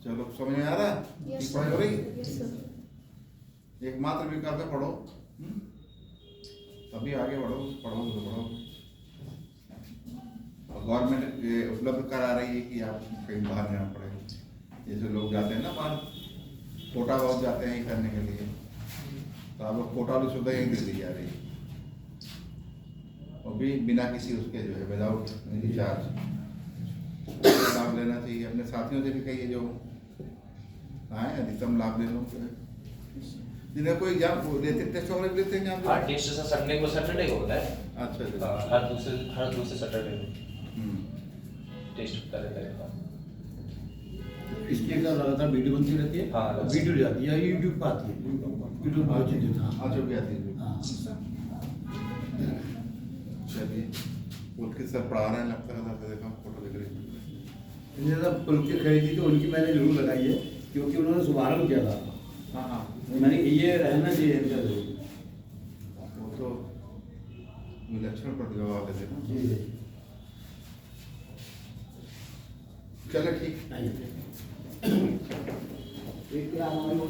C: चलो समझ में आ रहा है? ठीक पढ़ाई हो रही? एक मात्र विकल्प पे पढ़ो, तभी आगे बढ़ो, पढ़ोगे तो बढ़ो। और गवर्नमेंट उपलब्ध करा रही है कि आप कहीं बाहर जाना पड़े। जैसे लोग जाते हैं ना बाहर, कोटा बहुत जाते हैं करने के लिए, तो आप लोग कोटा वाली सुविधा यही दे दी जा रही है, और भी बिना किसी उसके जो है विदाउट चार्ज। लाभ लेना चाहिए। अपने साथियों से भी कहिए जो आए अधिकतम लाभ ले लो। जिन्हें कोई एग्जाम लेते टेस्ट वगैरह भी लेते हैं एग्जाम?
A: हाँ, टेस्ट जैसा संडे को सैटरडे को होता है।
C: अच्छा अच्छा।
A: हाँ, हर दूसरे सैटरडे को टेस्ट होता रहता है।
D: इसकी एकदम लगातार वीडियो बनती रहती है।
A: हाँ,
D: वीडियो जाती है यूट्यूब पर आती है। यूट्यूब पर अच्छी देता है।
C: अच्छा भी आती है।
D: हाँ।
C: चलिए उनके सर पढ़ा रहे हैं लगता है, देखा फोटो देख रही
D: जैसा पुलकी खरीदी तो उनकी मैंने जरूर लगाई है, क्योंकि उन्होंने शुभारंभ किया था।
C: हाँ हाँ
D: मैंने ये रहना चाहिए इनका जरूर।
C: वो तो विलक्षण प्रतिभा वाले थे ना।
D: जी
C: चलो ठीक।
D: एक क्या हमारी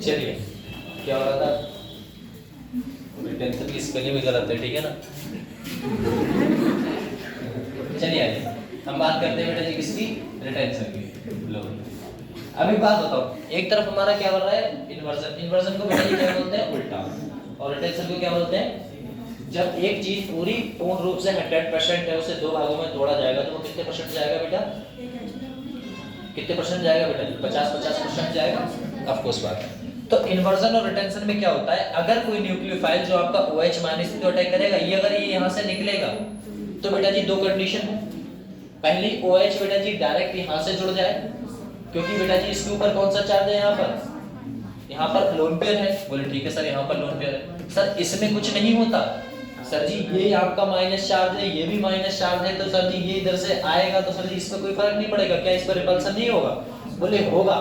A: चलिए, क्या हो रहा था? रिटेंशन की स्पेलिंग भी गलत है, ठीक है ना? चलिए आइए, हम बात करते हैं बेटा जी किसकी? रिटेंशन की। लो अब एक बात बताओ, एक तरफ हमारा क्या बन रहा है? इन्वर्जन। इन्वर्जन को बेटा जी क्या बोलते हैं? उल्टा। और रिटेंशन को क्या बोलते हैं? जब एक चीज पूर्ण रूप से 100% है, उसे दो भागों में तोड़ा जाएगा तो वो कितने परसेंट जाएगा बेटा? कितने परसेंट जाएगा बेटा जी? 50% जाएगा। ऑफ कोर्स बात है। तो इन्वर्जन और रिटेंशन में क्या होता है? अगर कोई न्यूक्लियोफाइल जो आपका OH माइनस को अटैक करेगा, ये अगर ये यहाँ से निकलेगा तो बेटा जी दो कंडीशन है। पहली, OH बेटा जी डायरेक्ट यहाँ से जुड़ जाए, क्योंकि बेटा जी इसके ऊपर कौन सा चार्ज है? यहाँ पर लोन पेयर है। बोले ठीक है सर, यहाँ पर लोन पेयर है। सर इसमें कुछ नहीं होता सर जी, ये आपका माइनस चार्ज है, ये भी माइनस चार्ज है, तो सर जी ये इधर से आएगा तो सर जी इस पर कोई फर्क नहीं पड़ेगा क्या? इस पर रिपल्सन नहीं होगा? बोले होगा,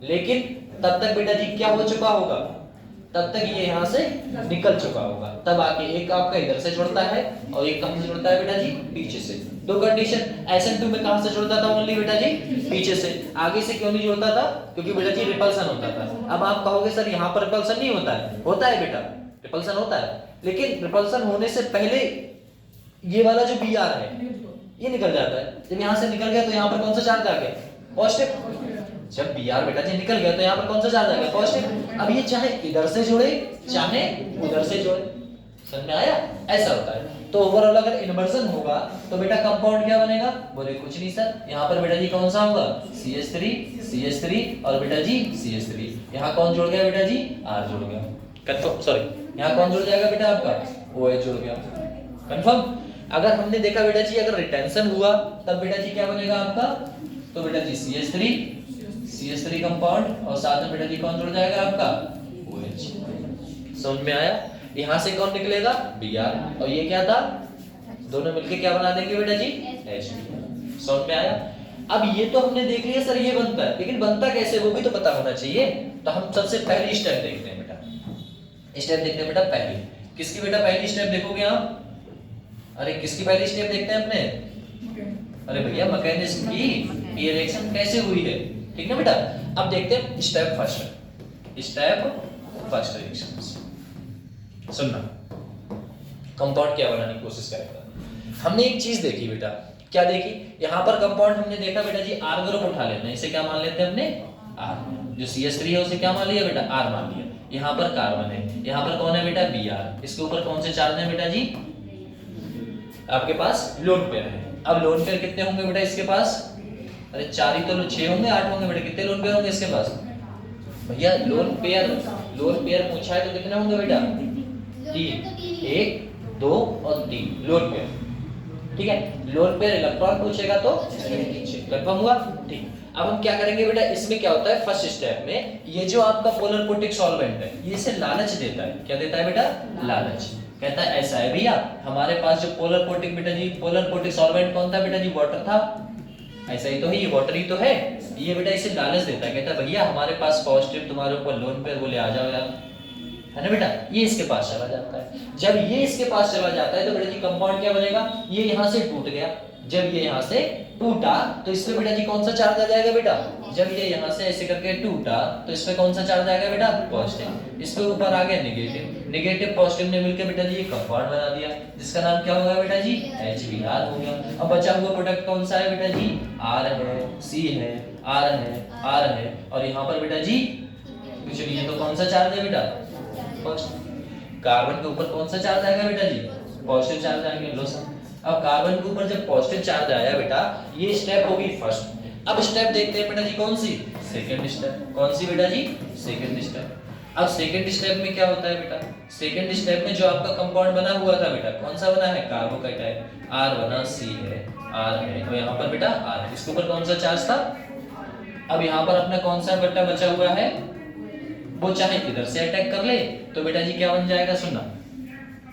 A: लेकिन तब तक बेटा जी क्या हो चुका होगा? तब तक ये यहाँ से निकल चुका होगा, तब आके एक आपका इधर से जुड़ता है और एक कहां से जुड़ता है बेटा जी? पीछे से। दो कंडीशन। SN2 में कहां से जुड़ता था? ओनली बेटा जी पीछे से। आगे से क्यों नहीं जुड़ता था? क्योंकि बेटा जी रिपल्सन होता था। अब आप कहोगे सर यहाँ पर रिपल्सन नहीं होता है। होता है बेटा, रिपल्सन होता है, लेकिन रिपल्सन होने से पहले ये वाला जो Br है ये निकल जाता है। जब यहाँ से निकल गया तो यहाँ पर कौन सा चार्ज आ गया? पॉजिटिव। जब Br बेटा जी निकल गया तो यहाँ पर कौन सा चार्ज आ गया? पॉजिटिव। अब ये चाहे इधर से जुड़े चाहे उधर से जुड़े, समझ में आया? ऐसा होता है। तो ओवरऑल अगर इन्वर्जन होगा तो बेटा कंपाउंड क्या बनेगा? बोले कुछ नहीं सर, यहाँ पर बेटा जी कौन सा होगा? CH3 और बेटा जी CH3। यहाँ कौन जुड़ गया बेटा जी? R जुड़ गया। कंफर्म? सॉरी, यहाँ कौन जुड़ जाएगा बेटा? आपका OH जुड़ गया। कंफर्म? अगर हमने देखा बेटा जी अगर रिटेंशन हुआ तब बेटा जी क्या बनेगा आपका? तो बेटा जी CH3 कंपाउंड और साथ में बेटा जी कौन जुड़ जाएगा आपका? OH। समझ में आया? यहाँ से कौन निकलेगा? Br। और ये क्या था? दोनों मिलके क्या बना देंगे बेटा जी? H। समझ में आया? अब ये तो हमने देख लिया सर ये बनता है, लेकिन बनता कैसे वो भी तो पता होना चाहिए। तो हम सबसे पहली स्टेप देखते हैं बेटा। स्टेप देखते हैं बेटा पहली। किसकी बेटा पहली स्टेप देखोगे आप? अरे किसकी पहली स्टेप देखते हैं अपने? अरे भैया मैकेनिज्म की, ये रिएक्शन कैसे हुई है, ठीक है बेटा? अब देखते हैं स्टेप फर्स्ट रिएक्शन। सुनना, कंपाउंड क्या बनाने की कोशिश करेगा। हमने एक चीज देखी बेटा, क्या देखी? यहाँ पर कंपाउंड हमने देखा बेटा जी R ग्रुप उठा लेते हैं, इसे क्या मान लेते हैं अपने? R। जो CH3 है उसे क्या मान लिया बेटा? R मान लिया। यहाँ पर कार्बन है, यहाँ पर कौन है बेटा? Br। इसके ऊपर कौन से चार्ज है बेटा जी? आपके पास लोन पेयर है। अब लोन पेयर कितने होंगे बेटा इसके पास? अरे 4 ही तो 6 होंगे 8 होंगे बेटा। कितने लोन पेयर होंगे इसके पास? भैया लोन पेयर पूछा है तो कितने होंगे बेटा? 3। 1 2 और 3 लोन पेयर, ठीक है? लोन पेयर इलेक्ट्रॉन पूछेगा तो कंफर्म हुआ? ठीक। अब हम क्या करेंगे बेटा, इसमें क्या होता है फर्स्ट स्टेप में, ये जो आपका पोलर पोर्टिक सॉल्वेंट है ये इसे लालच देता है। क्या देता है बेटा? लालच। कहता है ऐसा है भैया, हमारे पास जो पोलर पोर्टिक बेटा जी, पोलर पोर्टिक सॉल्वेंट कौन था बेटा जी? वाटर था। ऐसा ही तो है, ये वाटर ही तो है। ये बेटा इसे लालच देता है, कहता है भैया हमारे पास पॉजिटिव, तुम्हारे ऊपर लोन पेयर, बोले आ जाओ यार, है ना बेटा? ये इसके पास चला जाता है। जब ये इसके पास चला जाता है तो बेटा जी कंपाउंड क्या बनेगा? ये यहाँ से टूट गया। जब ये यहाँ से टूटा तो इस पे बेटा जी कौन सा चार्ज आ जाएगा बेटा? जब ये यहाँ से ऐसे करके टूटा तो इस पे कौन सा चार्ज आएगा बेटा? पॉजिटिव। इस पे ऊपर आ गया नेगेटिव। नेगेटिव पॉजिटिव ने मिलकर बेटा जी ये कंपाउंड बना दिया, जिसका नाम क्या होगा बेटा जी? HBr हो गया। अब बचा हुआ प्रोडक्ट कौन सा है बेटा जी? R है, C है, R है और यहाँ पर बेटा जी कुछ नहीं है तो कौन सा चार्ज है बेटा? फर्स्ट। कार्बन के ऊपर कौन सा चार्ज आएगा बेटा जी? पॉजिटिव चार्ज आएंगे, लो सर। अब कार्बन के ऊपर जब पॉजिटिव चार्ज आया बेटा, ये स्टेप होगी फर्स्ट। अब स्टेप देखते हैं बेटा जी कौन सी, सेकंड स्टेप। कौन सी बेटा जी, सेकंड स्टेप। अब सेकंड स्टेप में क्या होता है बेटा, सेकंड स्टेप में जो आपका कंपाउंड बना हुआ था बेटा, कौन सा बना है, कार्बोकैटायन। R बना, C है, R है, और यहाँ पर बेटा R है। इसके ऊपर कौन सा चार्ज था। अब यहाँ पर अपना कौन सा बेटा बचा हुआ है, वो चाहे इधर से अटैक कर ले तो बेटा जी क्या बन जाएगा, सुनना।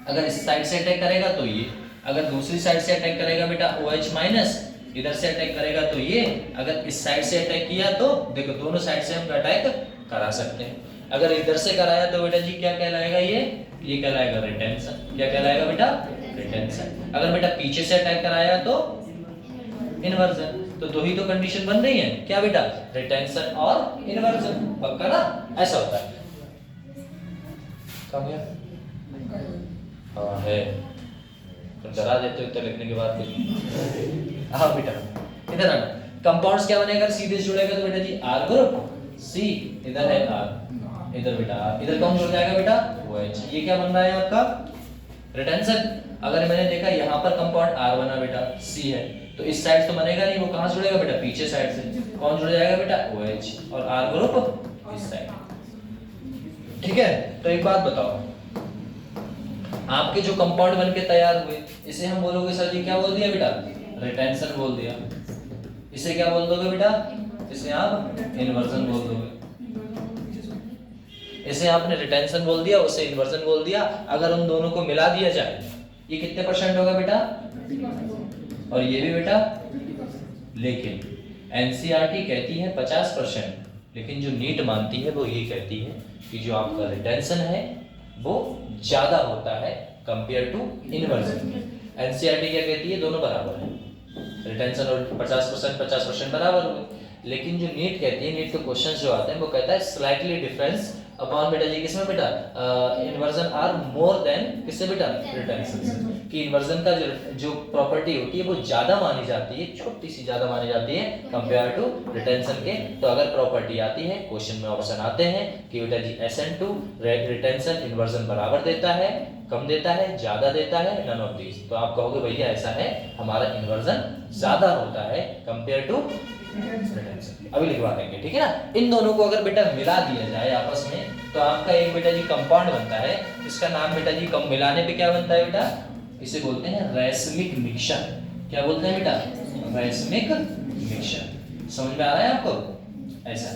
A: अगर इस साइड से अटैक करेगा तो ये, अगर दूसरी साइड से अटैक करेगा बेटा OH माइनस, इधर से अटैक करेगा तो ये, अगर इस साइड से अटैक किया तो देखो दोनों साइड से हम अटैक करा सकते हैं। अगर इधर से कराया तो बेटा जी क्या कहलाएगा, ये कहलाएगा रिटेंशन। क्या कहलाएगा बेटा, रिटेंशन। अगर बेटा पीछे से अटैक कराया तो इन्वर्जन। तो दो ही तो कंडीशन बन रही है, क्या बेटा, रिटेंशन और इन्वर्जन। पक्का ना, ऐसा होता है। कहाँ गया, हाँ है, तो डरा देते हो तो लिखने के बाद फिर। हाँ बेटा इधर आना। कंपाउंड्स क्या बनेगा, सीधे जुड़ेगा तो बेटा जी R ग्रुप, C इधर है R, इधर बेटा इधर कौन जुड़ जाएगा बेटा, OH। ये क्या बन रहा है आपका, रिटेंशन। अगर मैंने देखा यहाँ पर कंपाउंड R बना बेटा, C है, तो इस साइड तो बनेगा नहीं, वो कहाँ से जुड़ेगा बेटा, पीछे साइड से। कौन जुड़ जाएगा बेटा, OH, और R ग्रुप इस साइड। ठीक है, तो एक बात बताओ, आपके जो कंपाउंड बनके तैयार हुए, इसे हम बोलोगे सर जी क्या बोल दिया बेटा, रिटेंशन बोल दिया। इसे क्या बोल दोगे बेटा, इसे आप इन्वर्जन बोल दोगे। इसे आपने रिटेंशन बोल दिया, उसे इन्वर्जन बोल दिया। अगर उन दोनों को मिला दिया जाए, ये कितने परसेंट होगा बेटा, और ये भी बेटा। लेकिन एनसीईआरटी कहती है 50%, लेकिन जो नीट मानती है वो ये कहती है कि जो आपका रिटेंशन है वो ज्यादा होता है कंपेयर टू इन्वर्जन। एनसीईआरटी क्या कहती है, दोनों बराबर है, रिटेंशन और 50% बराबर हुए। लेकिन जो नीट कहती है, नीट के क्वेश्चंस जो आते हैं वो कहता है स्लाइटली डिफरेंस अपॉन बेटा जी किसमें बेटा, इन्वर्जन आर मोर देन किससे बेटा, रिटेंशन से। कि इन्वर्जन का जो प्रॉपर्टी होती है वो ज्यादा मानी जाती है, छोटी सी ज्यादा मानी जाती है कंपेयर टू रिटेंशन के। तो अगर प्रॉपर्टी आती है, क्वेश्चन में ऑप्शन आते हैं कि बेटा जी SN2 रिटेंशन इन्वर्जन बराबर देता है, कम देता है, ज्यादा देता है, नन ऑफ दीज, तो आप कहोगे भैया ऐसा है, हमारा इन्वर्जन ज्यादा होता है कंपेयर टू रिटेंशन। अभी लिखवा देंगे, ठीक है ना। इन दोनों को अगर बेटा मिला दिया जाए आपस में तो आपका एक बेटा जी कंपाउंड बनता है। इसका नाम बेटा जी कम मिलाने पे क्या बनता है बेटा, इसे बोलते हैं रैसमिक मिक्सचर। क्या बोलते हैं बेटा, रैसमिक मिक्सचर। समझ में आ रहा है आपको, ऐसा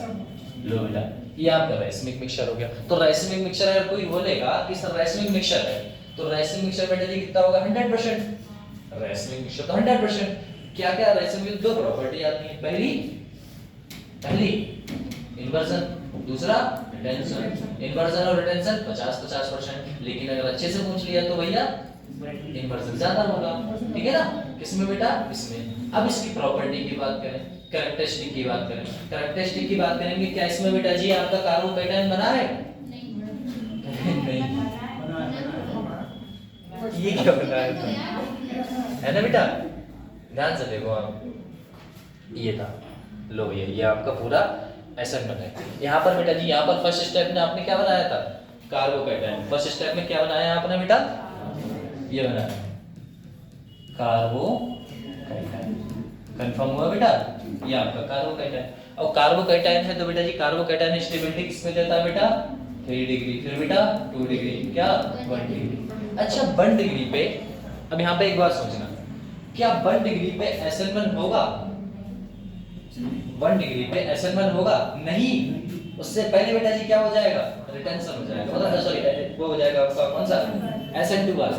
A: लो बेटा, ये आपका रैसमिक मिक्सचर हो गया। तो रैसमिक मिक्सचर अगर कोई बोलेगा कि सर रैसमिक मिक्सचर है, तो रैसमिक मिक्सचर बेटा जी कितना होगा, 100%। रैसमिक मिक्सचर तो 100%। क्या क्या रैसमिक में दो प्रॉपर्टी आती है, पहली इन्वर्जन, दूसरा रिटेंशन। इन्वर्जन और रिटेंशन 50-50%। लेकिन अगर अच्छे से पूछ लिया तो भैया इन्वर्जन ज्यादा होगा, ठीक है ना। किसमें बेटा, इसमें। अब इसकी प्रॉपर्टी की बात करें, कैरेक्टरिस्टिक की बात करें, कैरेक्टरिस्टिक की बात करेंगे। क्या इसमें बेटा जी आपका कार्बोकैटायन बना है, नहीं। ये क्या बना है ना बेटा, ध्यान से देखो आप, ये था, लो ये आपका पूरा SN1 है। यहाँ पर बेटा जी, यहाँ पर फर्स्ट स्टेप में आपने क्या बनाया था, कार्बोकैटायन। फर्स्ट स्टेप में क्या बनाया आपने बेटा, ये बनाया कार्बोकैटायन। कंफर्म हुआ बेटा, ये आपका कार्बोकैटायन। और कार्बोकैटायन है तो बेटा जी कार्बोकैटायन स्टेबिलिटी किसमें देता है बेटा, 3 डिग्री, फिर बेटा 2 डिग्री, क्या 1 डिग्री। अच्छा 1 डिग्री पे, अब यहाँ पे एक बात सोचना, क्या 1 डिग्री पे SN1 होगा, 1 डिग्री पे SN1 होगा, नहीं। उससे पहले बेटा जी क्या हो जाएगा, रिटेंशन हो जाएगा, मतलब सॉरी वो हो जाएगा आपका कौन सा, SN2 वाला,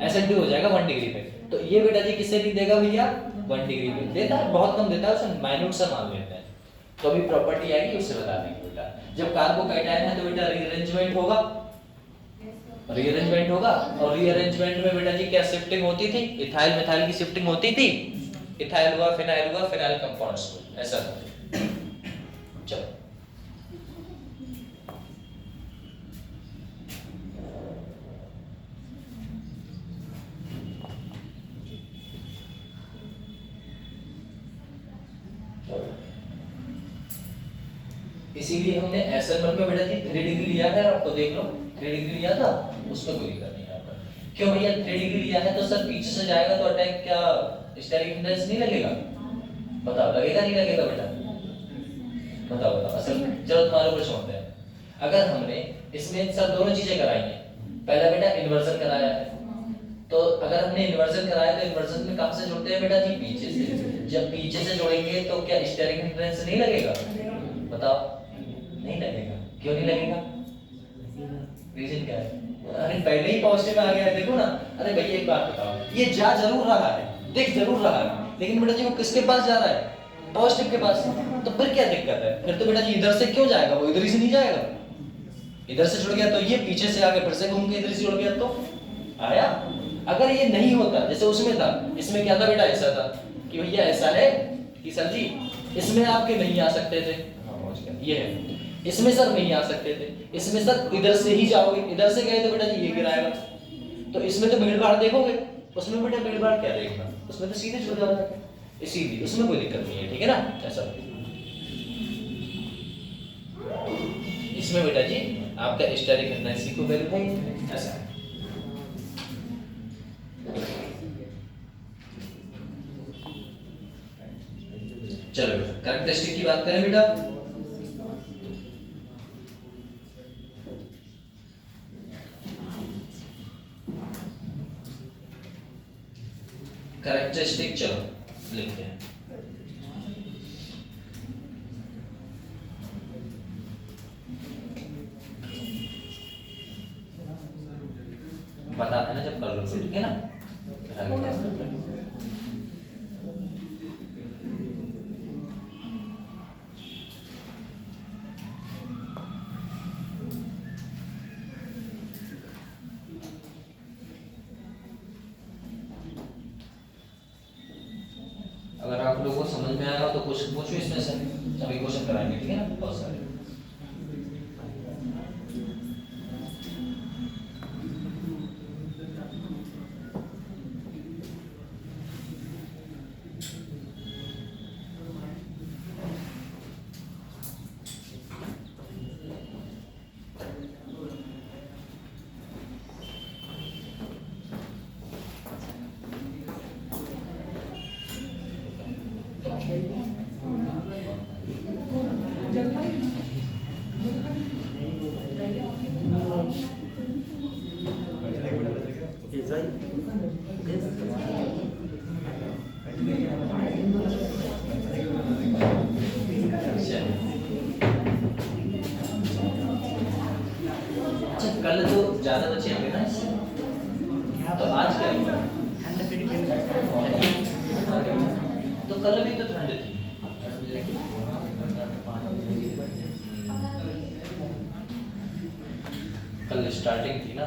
A: SN2 हो जाएगा 1 डिग्री पे। तो ये बेटा जी किससे भी देगा भैया, 1 डिग्री पे देता है, बहुत कम देता है, उसे माइन्यूट सा मान लेते हैं। तो अभी प्रॉपर्टी आएगी उससे बता देंगे बेटा। जब कार्बोकैटायन है तो बेटा रीअरेंजमेंट होगा, रीअरेंजमेंट होगा, और रीअरेंजमेंट में बेटा जी क्या शिफ्टिंग होती थी, इथाइल मिथाइल की शिफ्टिंग होती थी। इथाइल हुआ, फिनाइल कंपाउंड्स हुए, ऐसा। चलो इसीलिए हमने SN1 में बेटा जी 3 डिग्री लिया है, आपको देख लो 3 डिग्री लिया था, उसमें कोई दिक्कत नहीं आता। क्यों भैया 3 डिग्री लिया है तो सर पीछे से जाएगा तो अटैक क्या स्टेरिक हिंड्रेंस नहीं लगेगा? बताओ लगेगा नहीं लगेगा बेटा? बताओ बताओ असल चलो तुम्हारे ऊपर छोड़ते हैं। अगर हमने इसमें सर दोनों चीजें कराई हैं, पहला बेटा इन्वर्जन कराया है, तो अगर हमने इन्वर्जन कराया तो इन्वर्जन में कहां से जोड़ते हैं बेटा जी? पीछे से। जब पीछे से जोड़ेंगे तो क्या स्टेरिक हिंड्रेंस नहीं लगेगा? बताओ नहीं लगेगा। क्यों नहीं लगेगा? रीजन क्या है? अरे पहले ही पॉजिटिव आ गया है, देखो ना। अरे भैया एक बात बताओ, ये जा जरूर रहा है, देख जरूर रहा है, लेकिन बेटा जी वो किसके पास जा रहा है? पॉजिटिव के पास। तो फिर क्या दिक्कत है? फिर तो बेटा जी इधर से क्यों जाएगा? वो इधर ही से नहीं जाएगा। इधर से जुड़ गया तो ये पीछे से आके फिर से घूम के इधर से जुड़ गया तो आया। अगर ये नहीं होता जैसे उसमें था, इसमें क्या था बेटा? ऐसा था कि भैया ऐसा है कि सर जी इसमें आपके नहीं आ सकते थे, ये है, इसमें सर नहीं आ सकते थे, इसमें सर इधर से ही जाओगे, इधर से गए तो बेटा जी ये गिराएगा। तो इसमें तो भीड़ भाड़ देखोगे, उसमें बेटा भीड़ भाड़ क्या देखना, उसमें तो सीधे जुड़ जाओगे, इसीलिए उसमें कोई दिक्कत नहीं है, ठीक है ना? ऐसा इसमें बेटा जी आपका स्टेरिक हिंड्रेंस को वैल्यू है ऐसा है। चलो कैरेक्टरिस्टिक की बात करें बेटा। कैरेक्टरिस्टिक चलो लिखते हैं। बता देना जब कर लो, ठीक है ना? अगर आप लोगों को समझ में आया हो तो क्वेश्चन पूछो इसमें से, अभी क्वेश्चन कराएंगे, ठीक है ना? बहुत सारे। कल तो ज्यादा बच्चे होंगे ना इससे, तो आज क्या हुआ? तो कल भी तो ठंड थी। कल स्टार्टिंग थी ना।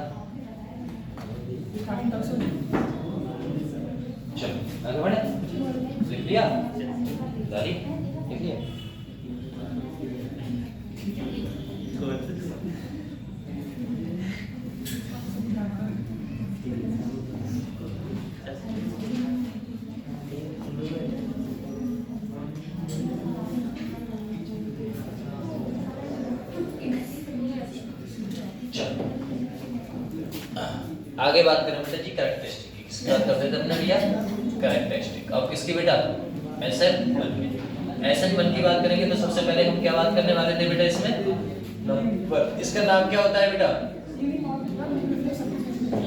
A: चलो आगे बढ़े। लिख लिया दादी? लिख लिया? आगे बात करें बेटा जी कैरेक्टरिस्टिक की। किसकी बात करते थे हमने भैया? कैरेक्टरिस्टिक। अब किसकी बेटा? SN1 की। SN1 की बात करेंगे तो सबसे पहले हम क्या बात करने वाले थे बेटा इसमें? नंबर। इसका नाम क्या होता है बेटा?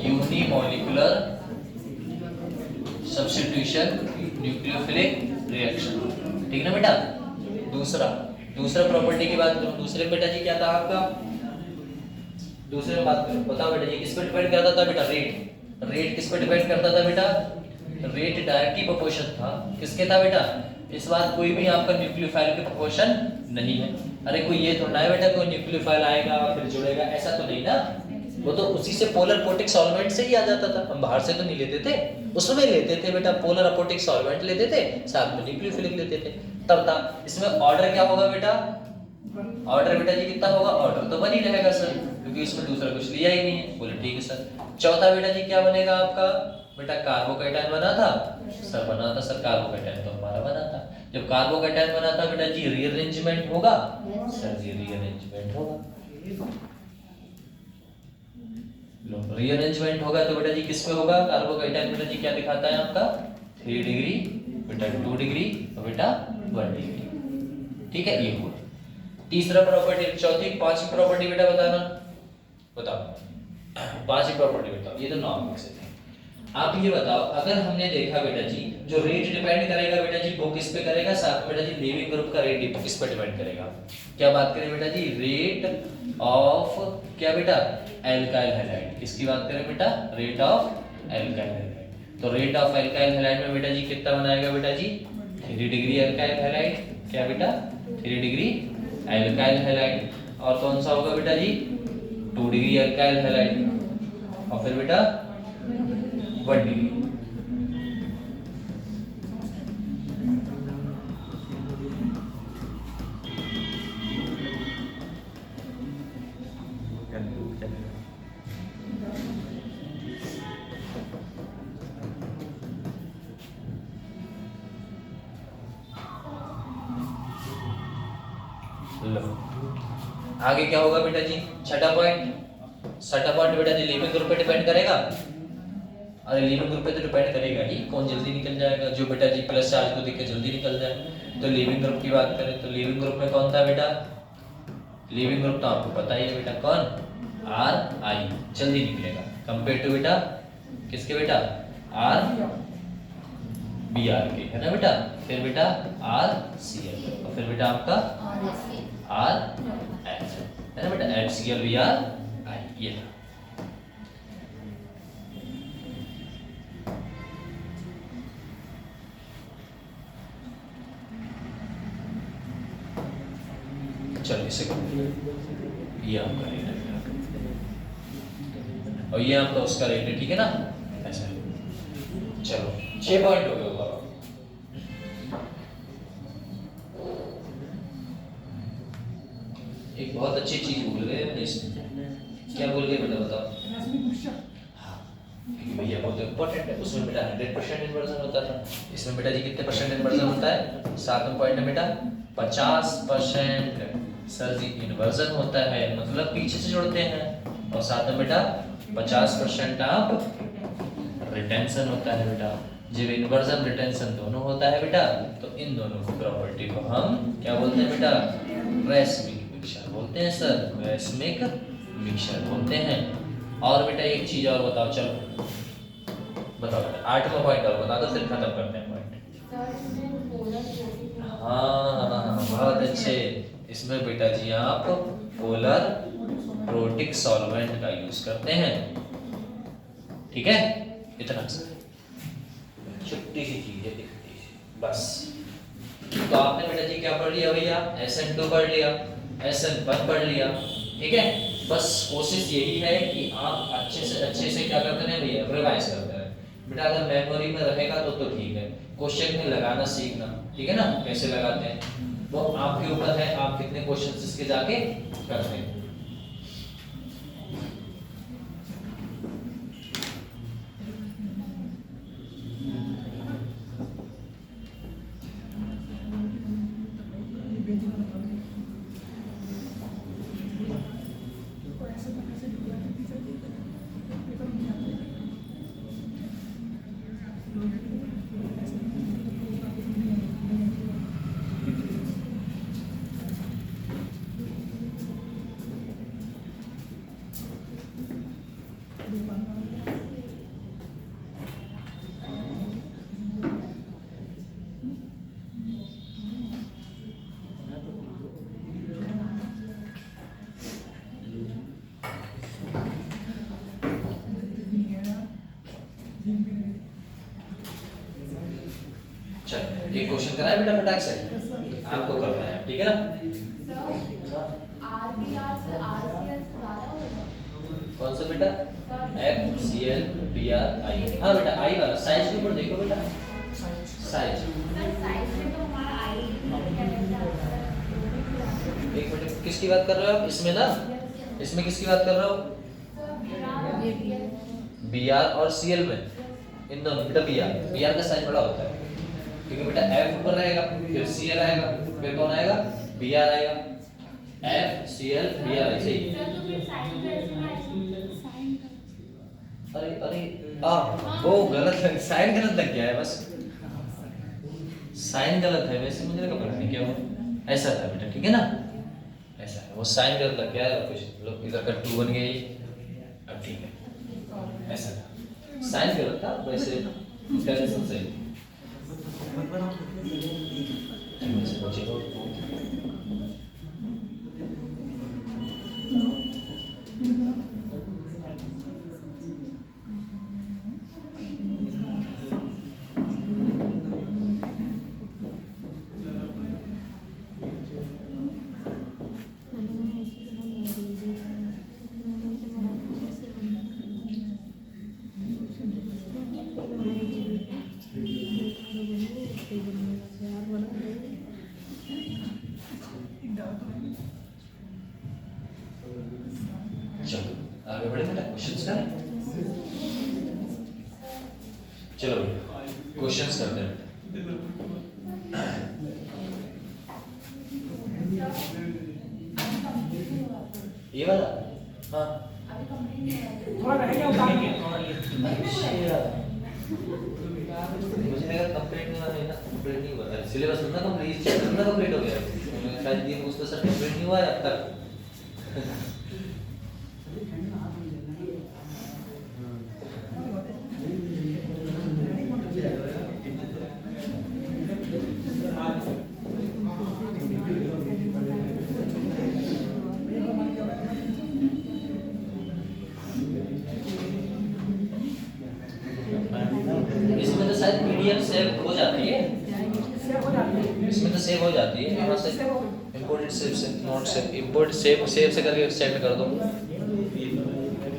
A: यूनिमॉलिक्यूलर सब्स्टिट्यूशन न्यूक्लियोफिलिक रिएक्शन, ठीक ना बेटा? दूसरा प्रॉपर्टी की बात करूं, दूसरे बेटा जी क्या था आपका? दूसरे में बात करो, बताओ बेटा ये किस पे डिपेंड करता था बेटा? रेट किस पे डिपेंड करता था बेटा? रेट डायरेक्टली प्रोपोर्शन था। किसके था बेटा? इस बार कोई भी आपका न्यूक्लियोफाइल के प्रोपोर्शन नहीं है। अरे कोई ये थोड़ा है बेटा कोई न्यूक्लियोफाइल आएगा फिर जुड़ेगा, ऐसा तो नहीं ना। वो तो उसी से पोलर अपोटिक सॉल्वेंट से ही आ जाता था, हम बाहर से तो नहीं लेते थे। उसमें लेते थे बेटा पोलर अपोटिक सॉल्वेंट लेते थे, साथ में न्यूक्लियोफिलिक लेते थे, तब था। इसमें ऑर्डर क्या होगा बेटा? ऑर्डर बेटा जी कितना होगा? ऑर्डर तो बन ही रहेगा सर, क्योंकि इसमें दूसरा कुछ लिया ही नहीं है। बोले ठीक है सर। चौथा बेटा जी क्या बनेगा आपका? बेटा कार्बोकैटायन बना था सर, बना था सर कार्बोकैटायन तो हमारा बना था। जब कार्बोकैटायन बना था बेटा जी रीअरेंजमेंट होगा सर जी, रीअरेंजमेंट होगा। लो रीअरेंजमेंट होगा तो बेटा जी किस पे होगा? कार्बोकेटाइन बेटा जी क्या दिखाता है आपका? 3 डिग्री, बेटा 2 डिग्री और बेटा 1 डिग्री। ठीक है, ये हुआ तीसरा प्रॉपर्टी। चौथी पांचवी प्रॉपर्टी बेटा बताना, बताओ पांचवी प्रॉपर्टी बताओ। ये तो नॉर्मल से थे। आप ये बताओ, अगर हमने देखा बेटा जी जो रेट डिपेंड करेगा बेटा जी वो किस पे करेगा? साथ में बेटा जी लिविंग ग्रुप का रेट किस पे डिपेंड करेगा? क्या बात करें बेटा जी? रेट ऑफ क्या बेटा? Alkyl halide. किसकी बात करें बेटा? Rate of alkyl halide. तो रेट ऑफ एल्काइल हैलाइड में बेटा जी कितना बनाएगा बेटा जी? 3 डिग्री एल्काइल हैलाइड। क्या बेटा? 3 डिग्री एल्काइल हैलाइड। और कौन सा होगा बेटा जी? 2 डिग्री एल्काइल हैलाइड। और फिर बेटा 1 डिग्री। लो आगे क्या होगा बेटा जी? छठा पॉइंट बेटा जी लिविंग ग्रुप पे डिपेंड करेगा। अरे लिविंग ग्रुप पे तो डिपेंड करेगा ही, कौन जल्दी निकल जाएगा? जो बेटा जी प्लस चार्ज को देख के जल्दी निकल जाए। तो लिविंग ग्रुप की बात करें तो लिविंग ग्रुप में कौन था बेटा? लिविंग ग्रुप तो आपको पता ही है बेटा, कौन? आर आई, जल्दी निकलेगा कंपेयर टू बेटा किसके बेटा? आर बी आर के, है ना बेटा। फिर बेटा आर सी एल और फिर बेटा आपका आर एच, है ना बेटा। H C L B R I, ये था। चलिए इसे ये आपका रेट है और ये आपका उसका रेट है, ठीक है ना? ऐसा है। चलो 6 पॉइंट हो गए होगा। एक बहुत अच्छी चीज भूल गए अपने इसमें। क्या भूल गए बेटा बताओ? हाँ, क्योंकि भैया बहुत इंपॉर्टेंट है। उसमें बेटा 100% इन्वर्जन होता था, इसमें बेटा जी कितने परसेंट इन्वर्जन होता है? 7वां पॉइंट है बेटा 50%। सर जी इन्वर्जन होता है मतलब पीछे से जोड़ते हैं, और साथ में बेटा 50% आप रिटेंशन होता है बेटा। जब इन्वर्जन रिटेंशन दोनों होता है बेटा तो इन दोनों की प्रॉपर्टी को हम क्या बोलते हैं बेटा? रैस्मिक मिक्सचर बोलते हैं सर, रैस्मिक मिक्सचर बोलते हैं। और बेटा एक चीज और बताओ, चलो बताओ बेटा 8वां पॉइंट और बता दो, फिर खत्म करते हैं पॉइंट। हाँ बहुत अच्छे। इसमें बेटा जी आप पोलर प्रोटिक सॉल्वेंट का यूज करते हैं, ठीक है? इतना छोटी सी चीज है, दिखती सी बस। तो आपने बेटा जी क्या पढ़ लिया भैया? SN2 पढ़ लिया, SN1 पढ़ लिया, ठीक है? बस कोशिश यही है कि आप अच्छे से क्या करते हैं भैया? रिवाइज करते हैं बेटा। अगर मेमोरी में रहेगा तो ठीक है, क्वेश्चन में लगाना सीखना, ठीक है ना? कैसे लगाते हैं वो आपके ऊपर है, आप कितने क्वेश्चन इसके जाके करते हैं। चलो ये क्वेश्चन कराए बेटा फटाक से, आपको करना है, ठीक है ना? कौन सा बेटा? FCl BrI। हाँ बेटा आई वाला साइज के ऊपर देखो बेटा, साइज। एक मिनट, किसकी बात कर रहे हो आप इसमें ना? इसमें किसकी बात कर रहे हो? Br और Cl में, इन दोनों बेटा Br का साइज बड़ा होता है क्योंकि बेटा F ऊपर रहेगा, फिर Cl आएगा, फिर कौन आएगा? Br आएगा। FCl BrI सही। अरे अरे वो गलत साइन गलत लग गया है बस, साइन गलत है, वैसे मुझे लगा पता नहीं क्या हुआ, ऐसा था बेटा, ठीक है ना, ऐसा है, वो साइन गलत लग गया है, कुछ लोग इधर का 2 बन गया ये, अब ठीक है, ऐसा था, साइन गलत था, वैसे कैलकुलेशन सही थी। चलो आगे बढ़े बेटा, क्वेश्चंस करें, चलो क्वेश्चंस करते हैं। ये वाला हाँ
E: थोड़ा रह गया उतार के।
A: मुझे लगा कंप्लीट नहीं हुआ है ना, कंप्लीट नहीं हुआ है, सिलेबस ना कंप्लीट, चैप्टर ना कंप्लीट हो गया, मैंने शायद ये पूछता सर कंप्लीट नहीं हुआ है अब तक। इसमें तो शायद पीडीएफ सेव हो जाती है, इसमें तो सेव हो जाती है, यहाँ से इंपोर्टेड सेव से नोट से इंपोर्ट सेव से करके सेंड कर दो,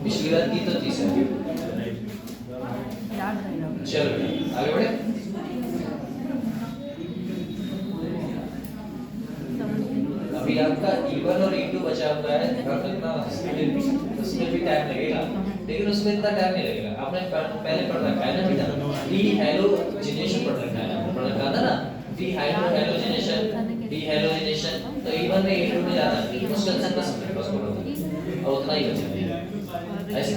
A: पिछली बार की तो थी सर। चलो आगे बढ़े, अभी आपका E1 और E2 बचा हुआ है, ध्यान रखना उसमें भी टाइम लगेगा, लेकिन उसमें इतना टाइम नहीं लगेगा, आपने पहले पढ़ रखा है ना बेटा, डी हैलोजिनेशन पढ़ रखा है, पढ़ रखा था ना, डी हैलोजिनेशन, तो E1 में E2 में जाना है, उस कंसेप्ट का समझ बस पढ़ो और उतना ही बचा, ऐसे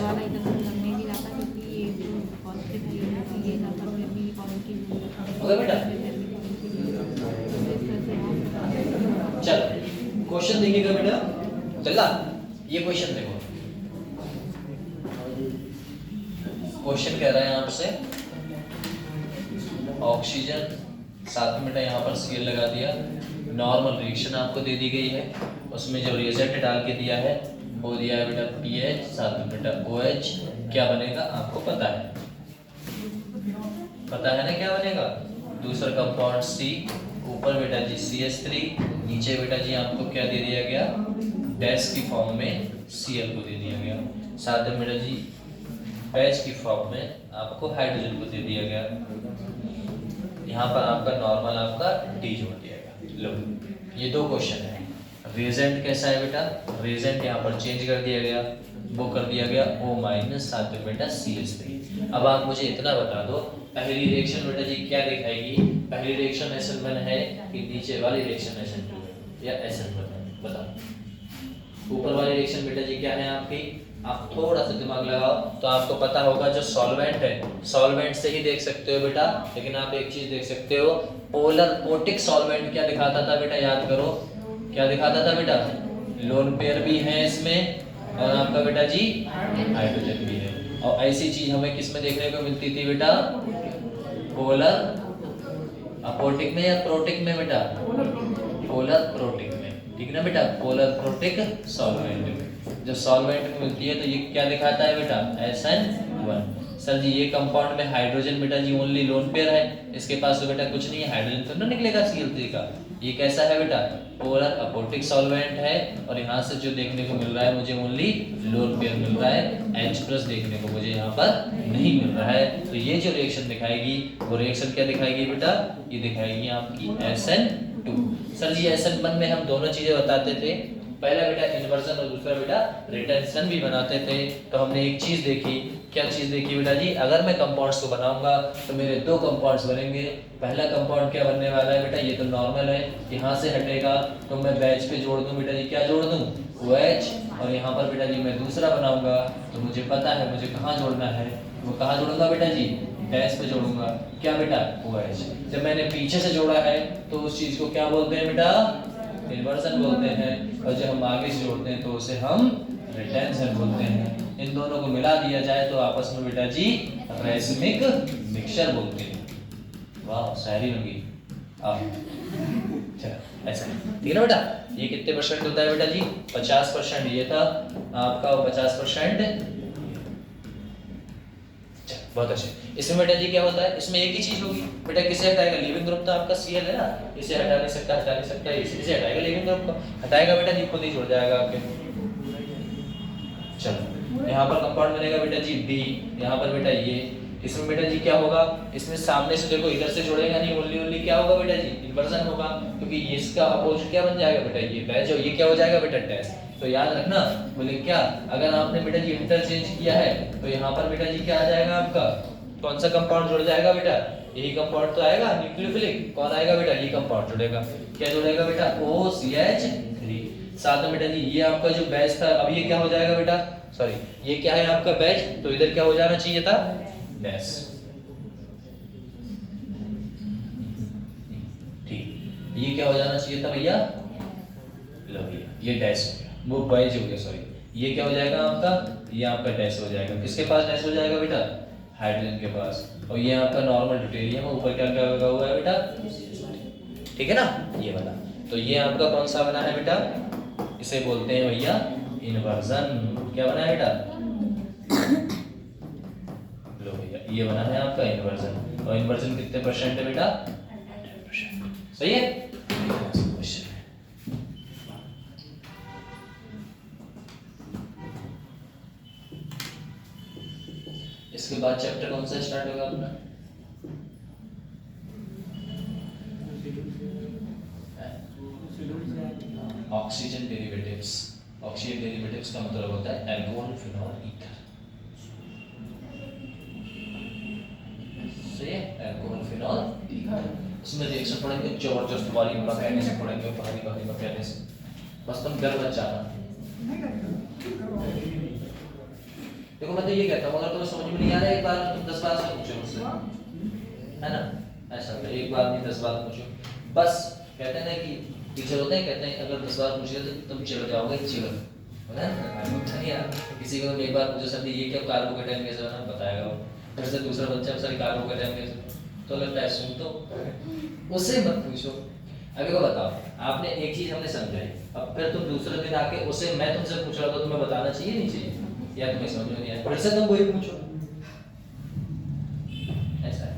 A: ओके बेटा। चलो क्वेश्चन देखिएगा बेटा, चला ये क्वेश्चन देखो, क्वेश्चन कह रहा है आपसे ऑक्सीजन, साथ में बेटा यहाँ पर Cl लगा दिया, नॉर्मल रिएक्शन आपको दे दी गई है, उसमें जो रिएजेंट डाल के दिया है वो दिया है बेटा पीएच, साथ में बेटा OH, क्या बनेगा आपको पता है, पता है ना क्या बनेगा, दूसरा कंपाउंड C, ऊपर बेटा जी CH3, नीचे बेटा जी आपको क्या दे दिया गया, डैश की फॉर्म में Cl को दे दिया गया, साथ में बेटा जी बैच की फॉर्म में आपको हाइड्रोजन को दे दिया गया, यहाँ पर आपका नॉर्मल आपका D जोड़ दिया गया। लो ये दो क्वेश्चन है, रिएजेंट कैसा है बेटा, रिएजेंट यहाँ पर चेंज कर दिया गया, वो कर दिया गया O-, साथ में बेटा CH3। अब आप मुझे इतना बता दो, पहली रिएक्शन बेटा जी क्या दिखाएगी, पहली रिएक्शन SN1 है कि नीचे वाली रिएक्शन SN2 है या SN1 है, बताओ। ऊपर वाली रिएक्शन बेटा जी क्या है आपकी, आप थोड़ा सा दिमाग लगाओ तो आपको पता होगा, जो सॉल्वेंट है सॉल्वेंट से ही देख सकते हो बेटा, लेकिन आप एक चीज देख सकते हो, पोलर पोटिक सॉल्वेंट क्या दिखाता था बेटा, याद करो क्या दिखाता था बेटा, लोन पेयर भी है इसमें और आपका बेटा जी हाइड्रोजन भी है, और ऐसी चीज हमें किस में देखने को मिलती थी बेटा, पोलर अपोटिक में या प्रोटिक में बेटा, पोलर प्रोटिक में, ठीक ना बेटा, पोलर प्रोटिक सॉल्वेंट में, जब सॉल्वेंट में मिलती है तो ये क्या दिखाता है बेटा, SN1। सर जी ये कंपाउंड में हाइड्रोजन बेटा जी ओनली लोन पेयर है, इसके पास तो बेटा कुछ नहीं है, हाइड्रोजन तो ना निकलेगा Cl3 का, ये कैसा है बेटा, पोलर अपोटिक सॉल्वेंट है, और यहाँ से जो देखने को मिल रहा है मुझे ओनली लोन पेयर मिल रहा है, H+ देखने को मुझे यहाँ पर नहीं मिल रहा है, तो ये जो रिएक्शन दिखाएगी वो रिएक्शन क्या दिखाएगी बेटा, ये दिखाएगी आपकी SN2। सर जी SN1 में हम दोनों चीजें बताते थे, पहला बेटा इन्वर्जन और दूसरा बेटा रिटेंशन भी बनाते थे, तो हमने एक चीज देखी क्या चीज देखिए बेटा जी, अगर मैं कंपाउंड्स को बनाऊंगा तो मेरे दो कंपाउंड्स बनेंगे। पहला कंपाउंड क्या बनने वाला है बेटा, ये तो नॉर्मल है, यहाँ से हटेगा तो मैं बैच पे जोड़ दूं बेटा जी, क्या जोड़ दूं, OH। और यहाँ पर बेटा जी मैं दूसरा बनाऊंगा तो मुझे पता है मुझे कहाँ जोड़ना है, वो कहाँ जोड़ूंगा बेटा जी, डैश पे जोड़ूंगा, क्या बेटा, OH। जब मैंने पीछे से जोड़ा है तो उस चीज को क्या बोलते हैं बेटा, इन्वर्जन बोलते हैं। और जब हम आगे से जोड़ते हैं तो उसे हम रिटेंशन बोलते हैं। इन दोनों को मिला दिया जाए तो आपस में बेटा जी रेसिमिक मिक्सचर बोलते हैं। वाह शायरी होगी चलो ऐसा ठीक है ना बेटा। ये कितने परसेंट होता है बेटा जी, 50% ये था आपका, 50%। बहुत अच्छे। इसमें बेटा जी क्या होता है, इसमें एक ही चीज होगी बेटा, किसे हटाएगा, लिविंग ग्रुप तो आपका Cl है ना, इसे हटा नहीं सकता, इसे हटाएगा, लिविंग ग्रुप को हटाएगा बेटा जी, खुद ही जुड़ जाएगा आपके। चलो यहाँ पर कंपाउंड बनेगा बेटा जी D, यहाँ पर बेटा ये, इसमें बेटा जी क्या होगा, इसमें सामने से देखो इधर से जोड़ेगा नहीं, ओनली क्या होगा बेटा जी, इन्वर्जन होगा, क्योंकि इसका अपोजिट क्या बन जाएगा बेटा, ये बैच, और ये क्या हो जाएगा बेटा, डैश। तो याद रखना, बोले क्या, अगर आपने बेटा जी इंटरचेंज किया है तो यहाँ पर बेटा जी क्या आ जाएगा आपका, कौन सा कंपाउंड जुड़ जाएगा बेटा, यही कंपाउंड तो आएगा न्यूक्लियोफिलिक, कौन आएगा बेटा, ये कंपाउंड जुड़ेगा, क्या जुड़ेगा बेटा, OCH3। साथ में बेटा जी ये आपका जो बैच था, अब ये क्या हो जाएगा बेटा, सॉरी ये क्या है आपका बैच, तो इधर क्या हो जाना चाहिए था, डैश। ठीक, ये क्या हो जाना चाहिए था भैया, लो भैया ये डैश हो गया, वो बैच हो गया, सॉरी ये क्या हो जाएगा आपका, ये आपका डैश हो जाएगा, किसके पास डैश हो जाएगा बेटा, हाइड्रोजन के पास। और ये आपका नॉर्मल ड्यूटेरियम है, ऊपर क्या क्या लगा हुआ है बेटा, ठीक है ना, ये वाला। तो ये आपका कौन सा बना है बेटा, इसे बोलते हैं भैया इन्वर्जन। क्या बना है बेटा, लो भैया ये बना है आपका इन्वर्जन। और इन्वर्जन कितने परसेंट है बेटा, 100%। सही है। इसके बाद चैप्टर कौन सा स्टार्ट होगा अपना, ऑक्सीजन डेरिवेटिव्स। ऑक्सीजन डेरिवेटिव्स का मतलब होता है एल्कोहल, फिनॉल, ईथर। सही है, एल्कोहल, फिनॉल, ईथर। इसमें रिएक्शन पढ़ेंगे जबरदस्त वाली मैकेनिज्म पढ़ेंगे, भारी मैकेनिज्म, बस तुम डर मत जाना। देखो मैं तो ये कहता हूँ, अगर तुम्हें समझ में नहीं आ रहा है एक बार तुम 10 बार से पूछो मुझसे, है ना, ऐसा एक बार नहीं 10 बार पूछो। बस कहते हैं ना कि टीचर होते हैं, कहते हैं अगर 10 बार पूछे तो तुम चिढ़ जाओगे, चिढ़ है ना यार। किसी को एक बार पूछो सर ये क्या कार्बोकेटाइन कैसे बना, बताएगा वो, फिर से दूसरा बच्चा सर कार्बोकेटाइन कैसे, तो लगता है सुन तो उससे मत पूछो। अभी को बताओ, आपने एक चीज हमने समझाई, अब फिर तुम दूसरे दिन आके उसे मैं तुमसे पूछ रहा था, तुम्हें बताना चाहिए नहीं चाहिए, या तुम्हें समझ में नहीं आया, फिर से तुम वही पूछो, ऐसा है।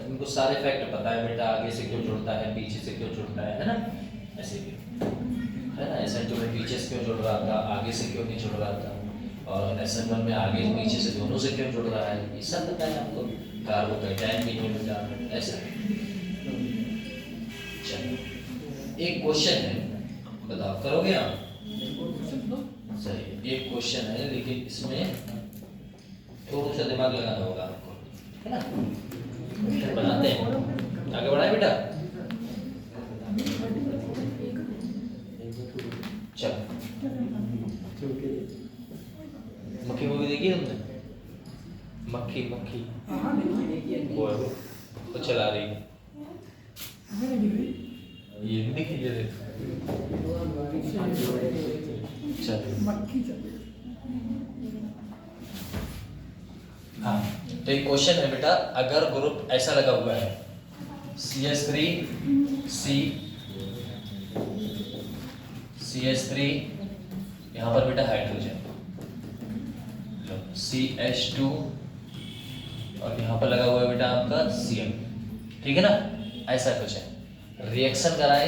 A: इनको सारे फैक्ट पता है बेटा, आगे से क्यों जुड़ता है, पीछे से क्यों जुड़ता है ना, ऐसे क्यों है ना, SN2 में पीछे से क्यों जुड़ रहा था, आगे से क्यों नहीं जुड़ रहा था, और SN1 में आगे पीछे से दोनों से क्यों जुड़ रहा है, ये सब पता है आपको। कार्बोकेटाइन भी नहीं मिलता, ऐसा। चलो एक क्वेश्चन है, बताओ करोगे आप, सही एक क्वेश्चन है, लेकिन इसमें थोड़ा सा दिमाग लगाना होगा आपको, है ना। बनाते हैं, आगे बढ़ाए बेटा। चलो मक्खी मूवी देखी है तुमने, मक्खी वो है वो चला रही है, ये भी देखी है, चलो हाँ। तो एक क्वेश्चन है बेटा, अगर ग्रुप ऐसा लगा हुआ है CH3 यहाँ पर बेटा हाइड्रोजन, CH2 और यहाँ पर लगा हुआ है बेटा आपका Cl, ठीक है ना, ऐसा कुछ है। रिएक्शन कराए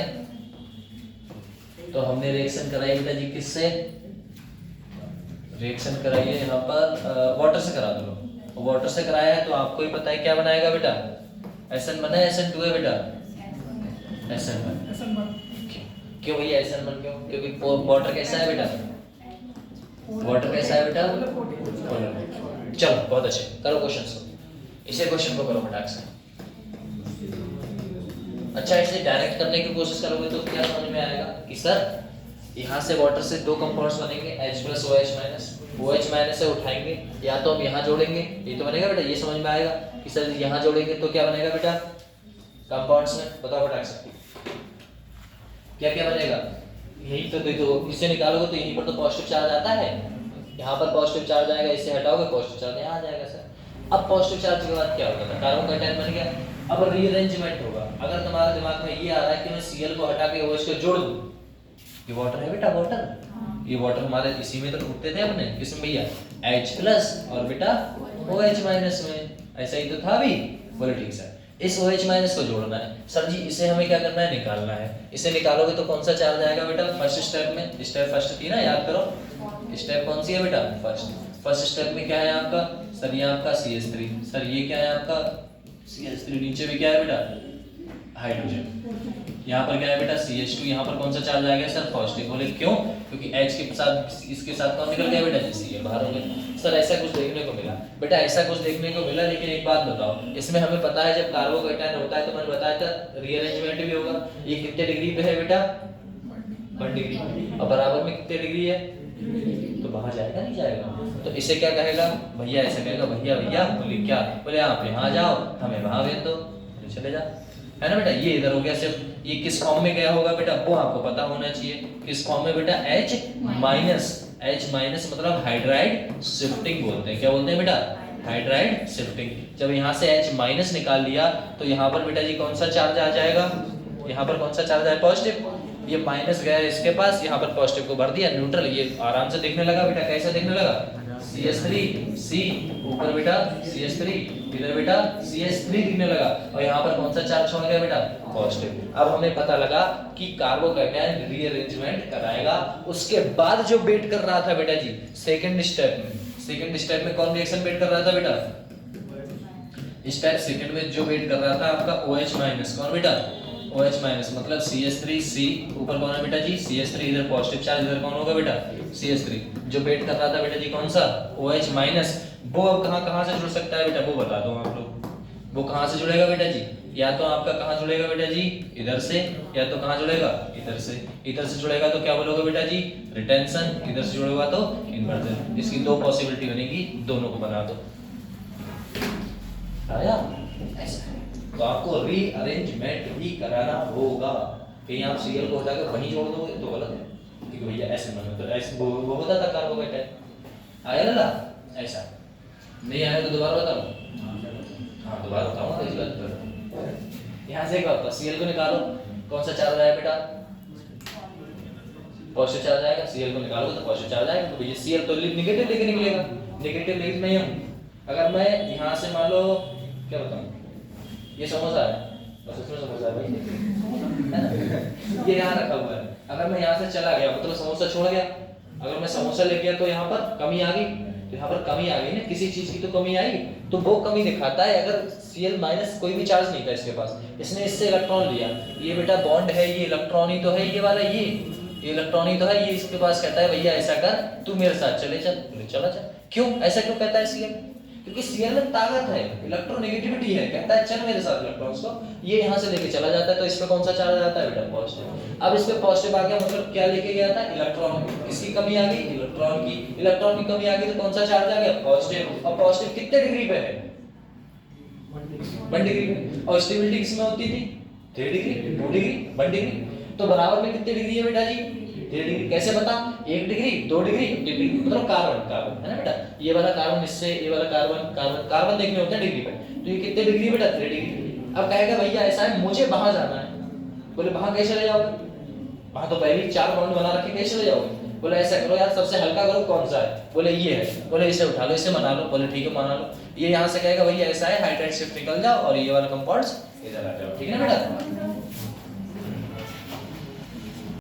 A: तो हमने रिएक्शन कराई बेटा जी किससे, रिएक्शन कराइए यहाँ पर वाटर से करा दो, वाटर से कराया है तो आपको ही पता है क्या बनाएगा बेटा, SN बना है, SN2 है बेटा, SN1।
E: ऐसा बात
A: क्यों भैया SN1 क्यों? क्योंकि वाटर कैसा है बेटा, वाटर कैसा है बेटा, चलो बहुत अच्छे, करो क्वेश्चन को, इसे क्वेश्चन को करो फटाक से। अच्छा इसे डायरेक्ट करने की कोशिश करोगे तो क्या समझ में आएगा कि सर यहाँ से वाटर से दो कंपाउंड्स बनेंगे H plus OH minus, OH minus से उठाएंगे या तो हम यहाँ जोड़ेंगे, ये तो बनेगा बेटा, ये समझ में आएगा कि सर यहाँ जोड़ेंगे तो क्या बनेगा बेटा कंपाउंड्स में, बताओ फटाक से क्या क्या बनेगा, यही तो इससे निकालोगे तो यहीं पर तो पॉजिटिव चार्ज आता है, यहाँ पर पॉजिटिव चार्ज आएगा, इससे हटाओगे पॉजिटिव चार्ज यहाँ आ जाएगा सर। अब पॉजिटिव चार्ज के बाद क्या होगा, कार्बन का अटैक बन गया, अब रीअरेंजमेंट होगा। अगर तुम्हारे दिमाग में ये आ रहा है कि मैं Cl को हटा के OH को जोड़ दूं, ये वाटर है बेटा, वाटर, ये वाटर हमारे इसी में तो ढूंढते थे अपने, किसमें भैया H प्लस और बेटा OH माइनस में, ऐसा ही तो था अभी, बोले ठीक सर। इस OH माइनस को जोड़ना है सर जी, इसे हमें क्या करना है, निकालना है। इसे निकालोगे तो कौन सा चार्ज आएगा बेटा, फर्स्ट स्टेप में, स्टेप फर्स्ट थी ना, याद करो स्टेप कौन सी है बेटा, फर्स्ट स्टेप में क्या है आपका सर, ये आपका CH3, सर ये क्या है आपका CH3, नीचे में क्या है बेटा हाइड्रोजन, यहाँ पर क्या है बेटा CH2, यहाँ पर कौन सा चार्ज आ गया सर, पॉजिटिव। बोले क्यों, क्योंकि H के साथ इसके साथ कौन निकल गया बेटा, Cl बाहर हो गया। सर ऐसा कुछ देखने को मिला बेटा, ऐसा कुछ देखने को मिला, लेकिन एक बात बताओ, इसमें हमें पता है जब कार्बोकेटायन होता है तो मैंने बताया था रीअरेंजमेंट भी होगा। ये कितने डिग्री पे है बेटा, 1 डिग्री, और बराबर में कितने डिग्री है, तो बाहर जाएगा नहीं जाएगा, तो इसे क्या कहेगा भैया, ऐसे कहेगा भैया भैया, बोले क्या, बोले आप यहाँ जाओ हमें वहां भेज दो, चले जा, है ना बेटा। ये इधर हो गया, सिर्फ ये किस फॉर्म में गया होगा बेटा वो आपको पता होना चाहिए, किस फॉर्म में बेटा, H माइनस मतलब हाइड्राइड शिफ्टिंग बोलते हैं, क्या बोलते हैं बेटा, हाइड्राइड शिफ्टिंग। जब यहाँ से H माइनस निकाल लिया तो यहाँ पर बेटा जी कौन सा चार्ज आ जाएगा, यहाँ पर कौन सा चार्ज है, पॉजिटिव। ये माइनस गया इसके पास, यहाँ पर पॉजिटिव को भर दिया, न्यूट्रल, ये आराम से दिखने लगा बेटा, कैसा दिखने लगा, CH3C ऊपर बेटा CH3, इधर बेटा CH3 दिखने लगा, और यहाँ पर कौन सा चार्ज छोड़ गया बेटा, पॉजिटिव। अब हमें पता लगा कि कार्बोकेटायन रीअरेंजमेंट कराएगा, उसके बाद जो वेट कर रहा था बेटा जी सेकंड स्टेप में कौन रिएक्शन वेट कर रहा था बेटा, स्टेप सेकंड में जो वेट कर रहा था आपका OH माइनस, कौन बेटा, OH माइनस मतलब CH3C, ऊपर कौन है बेटा जी CH3, इधर पॉजिटिव चार्ज, इधर कौन होगा बेटा CH3, जो वेट कर रहा था बेटा जी कौन सा, OH माइनस। वो अब कहाँ से जुड़ सकता है बेटा, वो बता दो आप लोग, वो कहाँ से जुड़ेगा बेटा जी, या तो आपका कहाँ जुड़ेगा बेटा जी इधर से, या तो कहाँ जुड़ेगा इधर से। इधर से जुड़ेगा तो क्या बोलोगे बेटा जी, रिटेंशन, इधर से जुड़ेगा तो इन्वर्जन। इसकी दो पॉसिबिलिटी बनेगी, दोनों को बना दो, आया ऐसा है। तो आपको रीअरेंजमेंट भी कराना होगा, कहीं आप Cl को हटाकर वहीं जोड़ दोगे तो गलत है, क्योंकि भैया ऐसे बना तो ऐसे वो होता था कार्बोकेटायन, आया ना ऐसा, नहीं आया तो दोबारा बताओ, हाँ दोबारा बताऊंगा इस बात पर। यहाँ से क्या होता है, Cl को निकालो, कौन सा चार्ज आया बेटा, पॉजिटिव चार्ज आएगा, Cl को निकालोगे तो पॉजिटिव चार्ज आएगा, तो भैया Cl तो नेगेटिव लेके निकलेगा, नेगेटिव लेके नहीं हूँ। अगर मैं यहाँ से मान लो क्या बताऊँ, ये समोसा है, बस इसमें समोसा है भाई, ये यहाँ रखा हुआ है, अगर मैं यहाँ से चला गया मतलब समोसा छोड़ गया, अगर मैं समोसा ले गया तो यहाँ पर कमी आ गई, तो यहाँ पर कमी आ गई ना, किसी चीज की तो कमी आई, तो वो कमी दिखाता है। अगर Cl माइनस कोई भी चार्ज नहीं था इसके पास, इसने इससे इलेक्ट्रॉन लिया, ये बेटा बॉन्ड है, ये इलेक्ट्रॉन ही तो है, ये वाला ये इलेक्ट्रॉन ही तो है, ये इसके पास कहता है भैया ऐसा कर, तू मेरे साथ चले चल, चला चल। क्यों ऐसा क्यों कहता है Cl, क्योंकि Cl में ताकत है, इलेक्ट्रोनेगेटिविटी है, कहता है चल मेरे साथ इलेक्ट्रॉन्स को, ये यहाँ से लेके चला जाता है, तो इस पे कौन सा चार्ज आता है बेटा, पॉजिटिव। अब इस पे पॉजिटिव आ गया मतलब क्या लेके गया था, इलेक्ट्रॉन, किसकी कमी आ गई, इलेक्ट्रॉन की कमी आ गई, तो कौन सा चार्ज आ गया, पॉजिटिव। और पॉजिटिव कितने डिग्री पे है, 1 डिग्री पे, और स्टेबिलिटी किसमें होती थी, 3 डिग्री, 2 डिग्री, 1 डिग्री, तो बराबर में कितने डिग्री है बेटा जी, 3 डिग्री। कैसे बता, 1 डिग्री, 2 डिग्री, डिग्री मतलब कार्बन है ना बेटा, ये वाला कार्बन इससे, ये वाला कार्बन देखने होते हैं डिग्री पे, तो ये कितने डिग्री बेटा, 3 डिग्री। अब कहेगा भैया ऐसा है मुझे वहां जाना है, बोले वहां कैसे ले जाओगे, वहां तो पहले ही 4 बॉन्ड बना रखे, कैसे ले जाओगे, बोले ऐसा करो यार सबसे हल्का करो, कौन सा है, बोले ये है, बोले इसे उठा लो, इसे मना लो, बोले ठीक है मना लो। ये यहाँ से कहेगा भैया ऐसा है, हाइड्राइड शिफ्ट निकल जाओ और ये वाला कंपाउंड्स इधर आ जाओ, ठीक है ना बेटा।